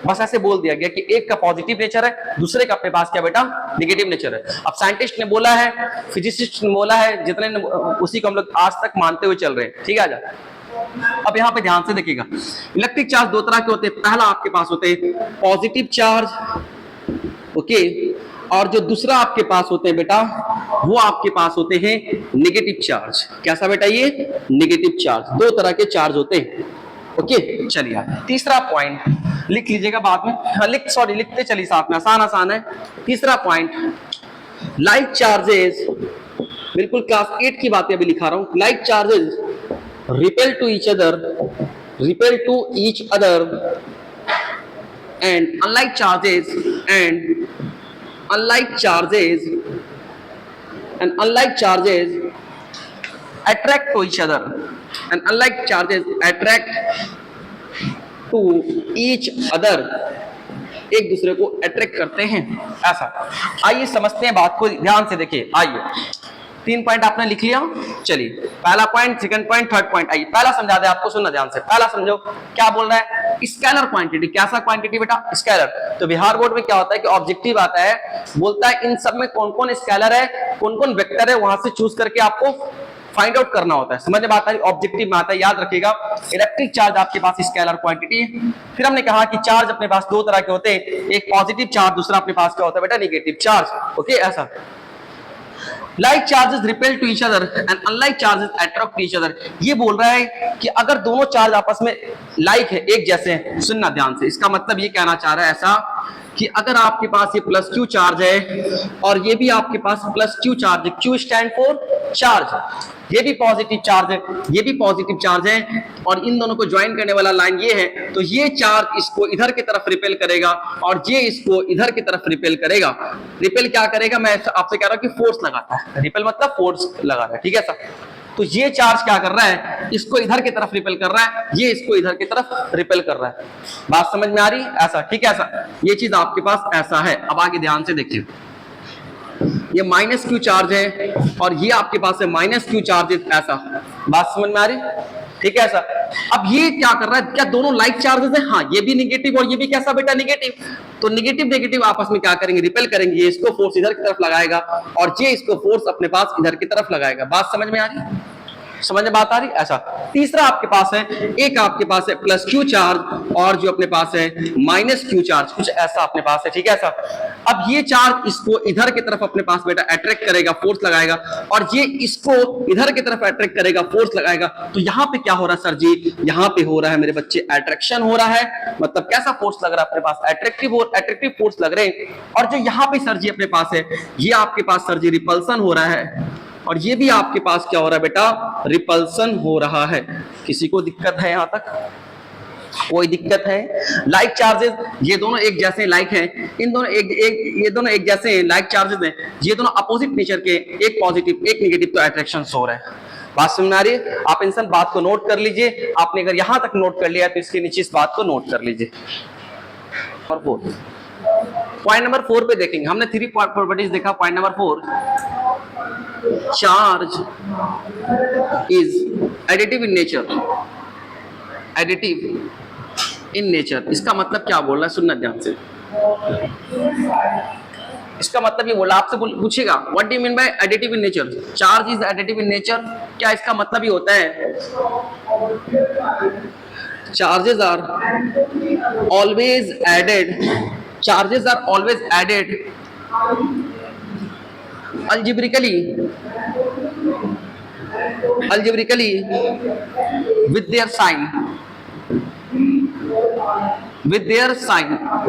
बस ऐसे बोल दिया गया कि एक का पॉजिटिव नेचर है, दूसरे का अपने पास क्या बेटा? नेगेटिव नेचर है। अब साइंटिस्ट ने बोला है, फिजिसिस्ट ने बोला है, जितने ने, उसी को हम लोग आज तक मानते हुए चल रहे हैं, ठीक है। आजा अब यहाँ पे ध्यान से देखिएगा, इलेक्ट्रिक चार्ज दो तरह के होते हैं। पहला आपके पास होते हैं पॉजिटिव चार्ज, ओके, और जो दूसरा आपके पास होते हैं बेटा, वो आपके पास होते हैं नेगेटिव चार्ज। कैसा बेटा? ये नेगेटिव चार्ज। दो तरह के चार्ज होते हैं, ओके। चलिए तीसरा पॉइंट लिख लीजिएगा बाद में, लिखते चलिए साथ में, आसान आसान है। तीसरा पॉइंट, लाइक चार्जेस, बिल्कुल क्लास 8 की बातें अभी लिखा रहा हूं। Like charges repel to each other and unlike charges attract to each other, and unlike charges attract to each other, एक दूसरे को अट्रैक्ट करते हैं, ऐसा। आइए समझते हैं बात को, ध्यान से देखिए। आइए 3 पॉइंट आपने लिख लिया, चलिए पहला point, second point, third point. आइए पहला समझा दे आपको, सुनना ध्यान से। पहला समझो क्या बोल रहा है? Scalar quantity. कैसा क्वांटिटी बेटा? स्केलर। तो बिहार बोर्ड में क्या होता है कि ऑब्जेक्टिव आता है, बोलता है इन सब में कौन कौन स्केलर है, कौन कौन वेक्टर है, वहां से चूज करके आपको फाइंड आउट करना होता है। समझ में आता है? ऑब्जेक्टिव में आता है, याद रखिएगा। इलेक्ट्रिक चार्ज आपके पास स्केलर क्वांटिटी है। फिर हमने कहा कि चार्ज अपने पास दो तरह के होते हैं, एक पॉजिटिव चार्ज, दूसरा अपने पास क्या होता है बेटा? नेगेटिव चार्ज, ओके ऐसा। Like charges repel to each other and unlike charges attract to each other। ये बोल रहा है कि अगर दोनों चार्ज आपस में लाइक है, एक जैसे हैं, सुनना ध्यान से, इसका मतलब ये कहना चाह रहा है ऐसा कि अगर आपके पास ये प्लस क्यू चार्ज है और ये भी आपके पास प्लस क्यू चार्ज है, क्यू स्टैंड फॉर चार्ज, ये भी पॉजिटिव चार्ज है, ये भी पॉजिटिव चार्ज है, और इन दोनों को ज्वाइन करने वाला लाइन ये है, तो ये चार्ज इसको इधर की तरफ रिपेल करेगा और ये इसको इधर की तरफ रिपेल करेगा। रिपेल क्या करेगा? मैं आपसे कह रहा हूं कि फोर्स लगाता है। रिपेल मतलब फोर्स लगा रहा है, ठीक है सर। तो ये चार्ज क्या कर रहा है? इसको इधर की तरफ रिपेल कर रहा है, ये इसको इधर की तरफ रिपेल कर रहा है। बात समझ में आ रही? ऐसा, ठीक है ऐसा। ये चीज आपके पास ऐसा है। अब आगे ध्यान से देखिए, ये माइनस क्यू चार्ज है और ये आपके पास है माइनस क्यू चार्ज, ऐसा। बात समझ में आ रही? ठीक है ऐसा। अब ये क्या कर रहा है? क्या दोनों लाइक चार्जेस हैं? हाँ, ये भी निगेटिव और ये भी कैसा बेटा? निगेटिव। तो निगेटिव नेगेटिव आपस में क्या करेंगे? रिपेल करेंगे। ये इसको फोर्स इधर की तरफ लगाएगा और ये इसको फोर्स अपने पास इधर की तरफ लगाएगा। बात समझ में आ रही? समझ में बात आ रही? ऐसा। तीसरा आपके पास है, एक आपके पास है प्लस क्यू चार्ज और जो अपने पास है माइनस क्यू चार्ज, कुछ ऐसा अपने पास है, ठीक है ऐसा। अब ये चार्ज इसको इधर की तरफ अपने पास बेटा अट्रैक्ट करेगा, फोर्स लगाएगा, और ये इसको इधर की तरफ अट्रैक्ट करेगा, फोर्स लगाएगा। तो यहाँ पे क्या हो रहा है सर जी? यहाँ पे हो रहा है मेरे बच्चे अट्रैक्शन हो रहा है। मतलब कैसा फोर्स लग रहा है अपने पास? अट्रैक्टिव फोर्स लग रहे हैं। और जो यहाँ पे सर जी अपने पास है, ये आपके पास सर जी रिपल्सन हो रहा है, और ये भी आपके पास क्या हो रहा है बेटा? रिपल्सन हो रहा है। किसी को दिक्कत है यहां तक? कोई दिक्कत है? लाइक चार्जेस, ये दोनों एक जैसे लाइक हैं, इन दोनों ये दोनों एक जैसे लाइक चार्जेस हैं, ये दोनों अपोजिट नेचर के, एक पॉजिटिव एक नेगेटिव, तो अट्रैक्शन हो रहा है। बात समझ में आ रही है? आप इन सब बात को नोट कर लीजिए। आपने अगर यहां तक नोट कर लिया तो इसके नीचे इस बात को नोट कर लीजिए। पॉइंट नंबर 4 पे देखेंगे, हमने 3 प्रॉपर्टीज देखा। Point number 4, charge is additive in nature. Additive in nature, इसका मतलब क्या बोल रहा है? सुनना ध्यान से। इसका मतलब ये बोला, आपसे पूछेगा what do you mean by additive in nature? Charge is additive in nature, क्या इसका मतलब ये होता है charges are always added, charges are always added algebraically with their sign,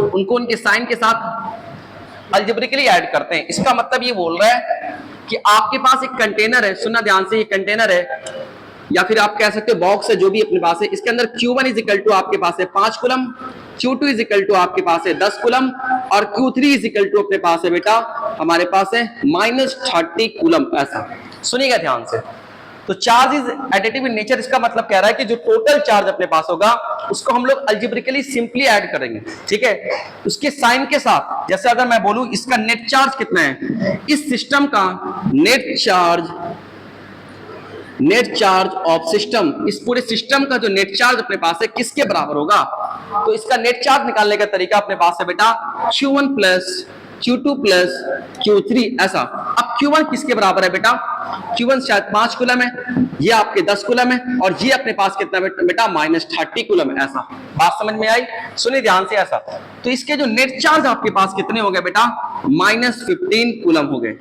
उनको उनके साइन के साथ अल्जेब्रिकली ऐड करते हैं। इसका मतलब ये बोल रहा है कि आपके पास एक कंटेनर है, सुनना ध्यान से, ये कंटेनर है या फिर आप कह सकते हो बॉक्स है, जो भी अपने पास है। इसके अंदर Q1 इज इक्वल टू आपके पास है 5 coulomb, Q2 is equal to आपके पास है 10 कूलम, और Q3 इज इक्वल टू अपने पास है बेटा हमारे पास है -30 कूलम। ऐसा सुनिएगा ध्यान से। तो charge is additive in nature, इसका मतलब कह रहा है कि जो टोटल चार्ज अपने पास होगा उसको हम लोग अल्जेब्रिकली सिंपली ऐड करेंगे, ठीक है, उसके साइन के साथ। जैसे अगर मैं बोलूं इसका नेट चार्ज कितना है, इस सिस्टम का नेट चार्ज ऑफ सिस्टम, इस पूरे सिस्टम का जो नेट चार्ज अपने पास है किसके बराबर होगा? तो इसका नेट चार्ज निकालने का तरीका अपने पास है बेटा Q1 plus Q2 plus Q3। ऐसा। अब Q1 किसके बराबर है बेटा? Q1 शायद 5 कूलम है, ये आपके 10 कूलम है, और ये अपने पास कितना बेटा -30 कूलम है। ऐसा। बात समझ में आई? सुनिए ध्यान से। ऐसा। तो इसके जो नेट चार्ज आपके पास कितने हो गए बेटा? -15 कूलम हो गए।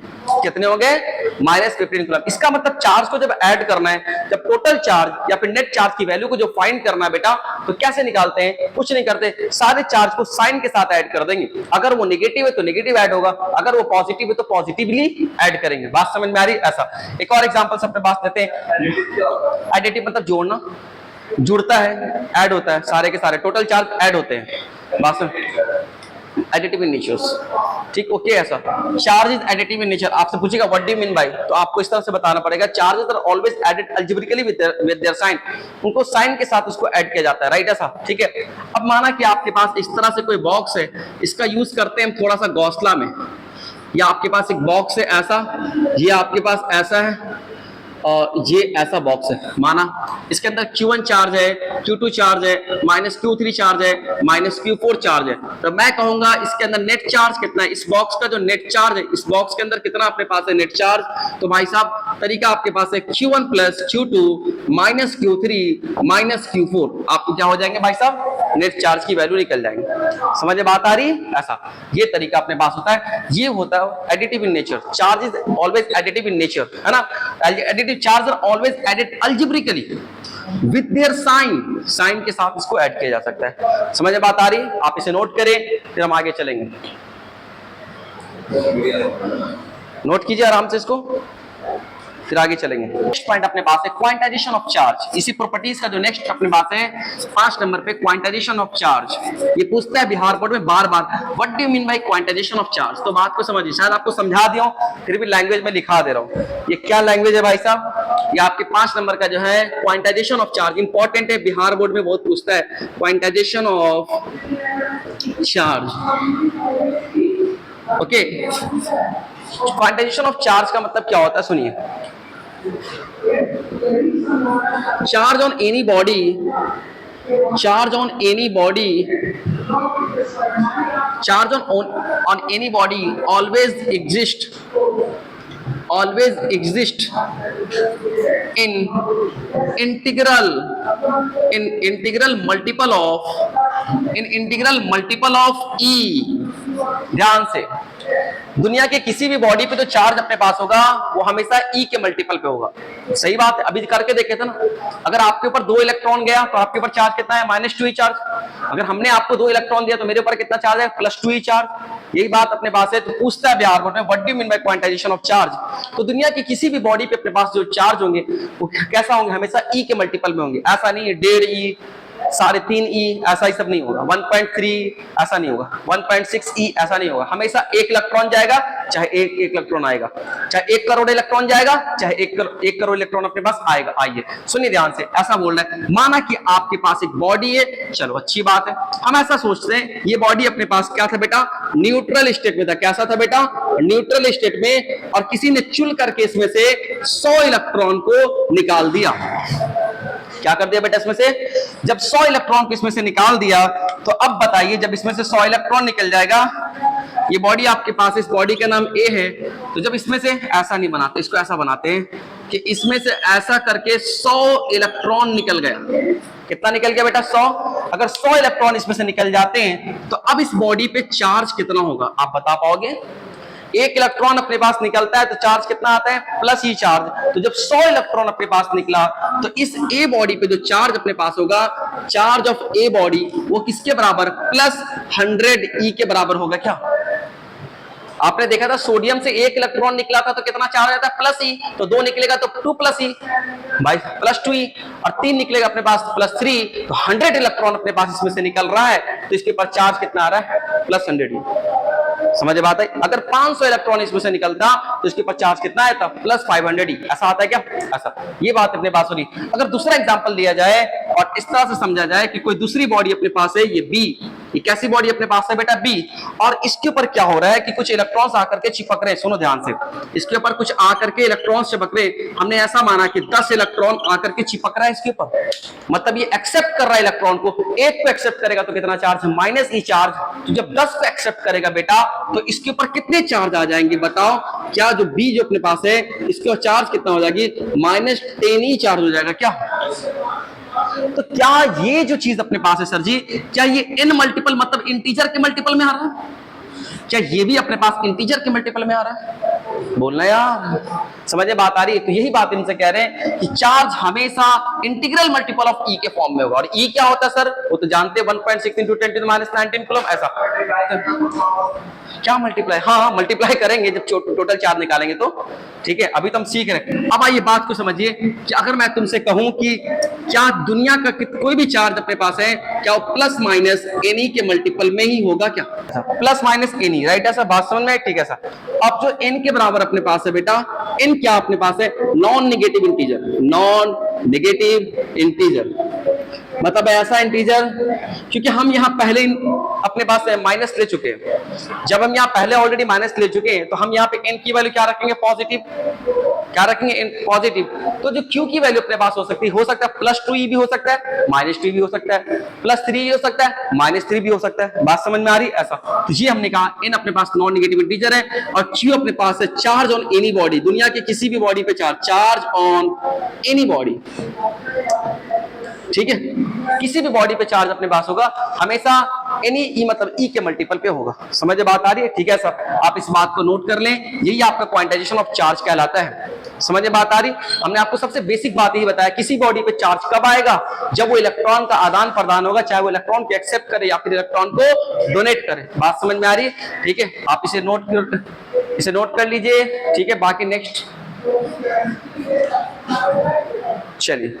कितने हो गए? -15 कूलम। इसका मतलब चार्ज को जब ऐड करना है, जब टोटल चार्ज या फिर नेट चार्ज की वैल्यू को जो फाइंड करना है बेटा, तो कैसे निकालते हैं? कुछ नहीं करते, सारे चार्ज को साइन के साथ ऐड कर देंगे। अगर वो नेगेटिव है तो नेगेटिव ऐड होगा, अगर वो पॉजिटिव है तो पॉजिटिवली ऐड करेंगे। बात समझ में आ रही? ऐसा। एक और एग्जांपल अपने पास देते हैं। एडिटिव मतलब जोड़ना, जुड़ता है, ऐड होता है, सारे के सारे टोटल चार्ज ऐड होते हैं। बात समझ? एडिटिव इन नेचर, ठीक, ओके। ऐसा। Charge is additive in nature, आपसे पूछेगा what do you mean by, तो आपको इस तरह से बताना पड़ेगा charges are always added algebraically with their sign, उनको साइन के साथ उसको ऐड किया जाता है, राइट? ऐसा, ठीक है। अब माना कि आपके पास इस तरह से कोई बॉक्स है, इसका यूज करते हैं हम थोड़ा सा गौसला में, या आपके पास एक बॉक्स है ऐसा, ये आपके पास ऐसा है, और ये ऐसा बॉक्स है। माना इसके अंदर Q1 चार्ज है, Q2 चार्ज है, -Q3 चार्ज है, -Q4 चार्ज है। तो मैं कहूंगा इसके अंदर नेट चार्ज कितना है? इस बॉक्स का जो नेट चार्ज है, इस बॉक्स के अंदर कितना अपने पास है नेट चार्ज? तो भाई साहब तरीका आपके पास है Q1 plus Q2 -Q3 -Q4। आपको क्या हो जाएंगे भाई साहब? नेट चार्ज की वैल्यू निकल जाएंगे। समझ में बात आ रही है? ऐसा ये तरीका अपने पास होता है, ये होता है additive in nature. Charge is always additive in nature, है ना? Additive charge are always added algebraically with their sign, sign के साथ इसको ऐड किया जा सकता है। समझ में बात आ रही है? आप इसे नोट करें, फिर हम आगे चलेंगे। नोट कीजिए आराम से इसको, फिर आगे चलेंगे। नेक्स्ट पॉइंट अपने पास है क्वांटाइजेशन ऑफ चार्ज। इसी प्रॉपर्टीज का जो नेक्स्ट अपने पास है 5 नंबर पे क्वांटाइजेशन ऑफ चार्ज। ये पूछता है बिहार बोर्ड में बार बार, what do you mean by quantization of charge? तो बात को समझिए, शायद आपको समझा दिया हूं, फिर भी लैंग्वेज में लिखा दे रहा हूं। ये क्या लैंग्वेज है भाई साहब? ये आपके 5 नंबर का जो है क्वांटाइजेशन ऑफ चार्ज, इंपॉर्टेंट है, बिहार बोर्ड में बहुत पूछता है quantization of charge. Okay, quantization of charge का मतलब क्या होता है? सुनिए, charge on any body always exist always exist in integral multiple of E। ध्यान से, दुनिया के किसी भी बॉडी पे जो चार्ज अपने पास होगा वो हमेशा E के मल्टीपल पे होगा। सही बात है, अभी करके देखे थे ना, अगर आपके ऊपर 2 इलेक्ट्रॉन गया तो आपके ऊपर चार्ज कितना है, -2E चार्ज। अगर हमने आपको 2 इलेक्ट्रॉन दिया तो मेरे ऊपर कितना चार्ज है, +2E चार्ज। यही बात अपने पास है। तो पूछता है बिहार बोर्ड में, what do you mean by quantization of charge. तो दुनिया की किसी भी बॉडी पे अपने पास जो चार्ज होंगे वो कैसा होंगे, हमेशा E के मल्टीपल में होंगे। ऐसा नहीं है 1.5E 3.5E, ऐसा ही सब नहीं होगा। 1.3 ऐसा नहीं होगा, 1.6E ऐसा नहीं होगा। हमेशा 1 इलेक्ट्रॉन जाएगा चाहे 1 इलेक्ट्रॉन आएगा, चाहे 1 करोड़ इलेक्ट्रॉन जाएगा चाहे 1 करोड़ इलेक्ट्रॉन अपने पास आएगा। आइए सुनिए ध्यान से, ऐसा बोल रहा है, माना कि आपके पास एक बॉडी है, चलो अच्छी बात है। हम ऐसा सोचते हैं ये बॉडी अपने पास क्या था बेटा, न्यूट्रल स्टेट में था। कैसा था बेटा, न्यूट्रल स्टेट में। और किसी ने चुन करके इसमें से 100 इलेक्ट्रॉन को निकाल दिया। क्या कर दिया बेटा इसमें से, जब 100 इलेक्ट्रॉन को इसमें से निकाल दिया तो अब बताइए, जब इसमें से 100 इलेक्ट्रॉन निकल जाएगा, ये बॉडी आपके पास, इस बॉडी का नाम ए है, तो जब इसमें से ऐसा नहीं बनाते, इसको ऐसा बनाते हैं कि इसमें से ऐसा करके 100 इलेक्ट्रॉन निकल गया। कितना निकल गया बेटा, 100। अगर 100 इलेक्ट्रॉन इसमें से निकल जाते हैं तो अब इस बॉडी पे चार्ज कितना होगा, आप बता पाओगे। 1 इलेक्ट्रॉन अपने पास निकलता है तो चार्ज कितना आता है, +E चार्ज। तो जब 100 इलेक्ट्रॉन अपने पास निकला तो इस ए बॉडी पे जो चार्ज अपने पास होगा, चार्ज ऑफ ए बॉडी, वो किसके बराबर, +100E के बराबर होगा। क्या आपने देखा था, सोडियम से 1 इलेक्ट्रॉन निकला था तो कितना चार्ज आता है, +E। तो 2 निकलेगा तो 2+E भाई +2E, और 3 निकलेगा अपने पास +3। तो 100 इलेक्ट्रॉन अपने पास इसमें से निकल रहा है तो इसके पास चार्ज कितना आ रहा है, +100E। समझ बात है। अगर 500 इलेक्ट्रॉन इसमें से निकलता तो इसके ऊपर चार्ज कितना आता, +500E। ऐसा आता है क्या, ऐसा। ये बात अपने पास हो रही। अगर दूसरा एग्जांपल दिया जाए और इस तरह से समझा जाए कि कोई दूसरी बॉडी अपने पास है, ये बी, ये कैसी बॉडी अपने पास है बेटा, बी, और इसके ऊपर क्या हो रहा है कि कुछ इलेक्ट्रॉन्स आकर के चिपक रहे हैं। सुनो ध्यान से, इसके ऊपर कुछ आकर के इलेक्ट्रॉन्स चिपक रहे। हमने ऐसा माना कि 10 इलेक्ट्रॉन आकर के चिपक रहा है इसके ऊपर, मतलब ये एक्सेप्ट कर रहा है इलेक्ट्रॉन को। 1 को एक्सेप्ट करेगा तो कितना चार्ज, -E चार्ज। तो जब 10 को एक्सेप्ट करेगा बेटा तो इसके ऊपर कितने चार्ज आ जाएंगे, बताओ। क्या जो बी जो अपने पास है इसके ऊपर चार्ज कितना हो जाएगी, -10E चार्ज हो जाएगा। क्या, तो क्या ये जो चीज अपने पास है सर जी, क्या ये n मल्टीपल मतलब इंटीजर के मल्टीपल में आ रहा है, क्या ये भी अपने पास इंटीजर के मल्टीपल में आ रहा है, बोलना यार, समझे बात आ रही है। तो यही बात इनसे कह रहे हैं कि चार्ज हमेशा इंटीग्रल मल्टीपल ऑफ E के फॉर्म में होगा। और E क्या होता है सर, वो तो जानते हैं, 1.6 × 10⁻19 कूलम। ऐसा क्या मल्टीप्लाई, हाँ मल्टीप्लाई करेंगे जब टोटल चार्ज निकालेंगे तो, ठीक है। अभी तो हम सीख रहे हैं। अब आइए बात को समझिए कि अगर मैं तुमसे कहूं कि क्या दुनिया का कोई भी चार्ज अपने पास है, क्या वो ±NE के मल्टीपल में ही होगा, क्या ±NE, राइट। ऐसा बात समझ में, ठीक है सर। अब जो n के बराबर अपने पास है बेटा, n क्या अपने पास है, non negative integer, non negative integer, मतलब ऐसा इंटीजर, क्योंकि हम यहाँ पहले अपने पास माइनस ले चुके हैं। जब हम यहाँ पहले ऑलरेडी माइनस ले चुके हैं तो हम यहाँ पे n की वैल्यू क्या रखेंगे, पॉजिटिव। क्या रखेंगे, n पॉजिटिव। तो जो q की वैल्यू अपने पास हो सकती है, +2E भी हो सकता है, -2 भी हो सकता है, +3 भी हो सकता है, -3 भी हो सकता है। बात समझ में आ रही है, ऐसा। तो ये हमने कहा n अपने पास नॉन नेगेटिव इंटीजर है और q अपने पास है चार्ज ऑन एनी बॉडी, दुनिया की किसी भी बॉडी पे चार्ज ऑन एनी बॉडी, ठीक है। किसी भी बॉडी पे चार्ज अपने पास होगा हमेशा NE मतलब E के मल्टीपल पे होगा। समझ बात आ रही है, ठीक है सर। आप इस बात को नोट कर लें, यही आपका क्वांटाइजेशन ऑफ चार्ज कहलाता है। समझ बात आ रही, हमने आपको सबसे बेसिक बात यही बताया, किसी बॉडी पे चार्ज कब आएगा, जब वो इलेक्ट्रॉन का आदान प्रदान होगा, चाहे वो इलेक्ट्रॉन को एक्सेप्ट करे या फिर इलेक्ट्रॉन को डोनेट करे। बात समझ में आ रही है, ठीक है। आप इसे नोट कर लीजिए, ठीक है। बाकी नेक्स्ट चलिए।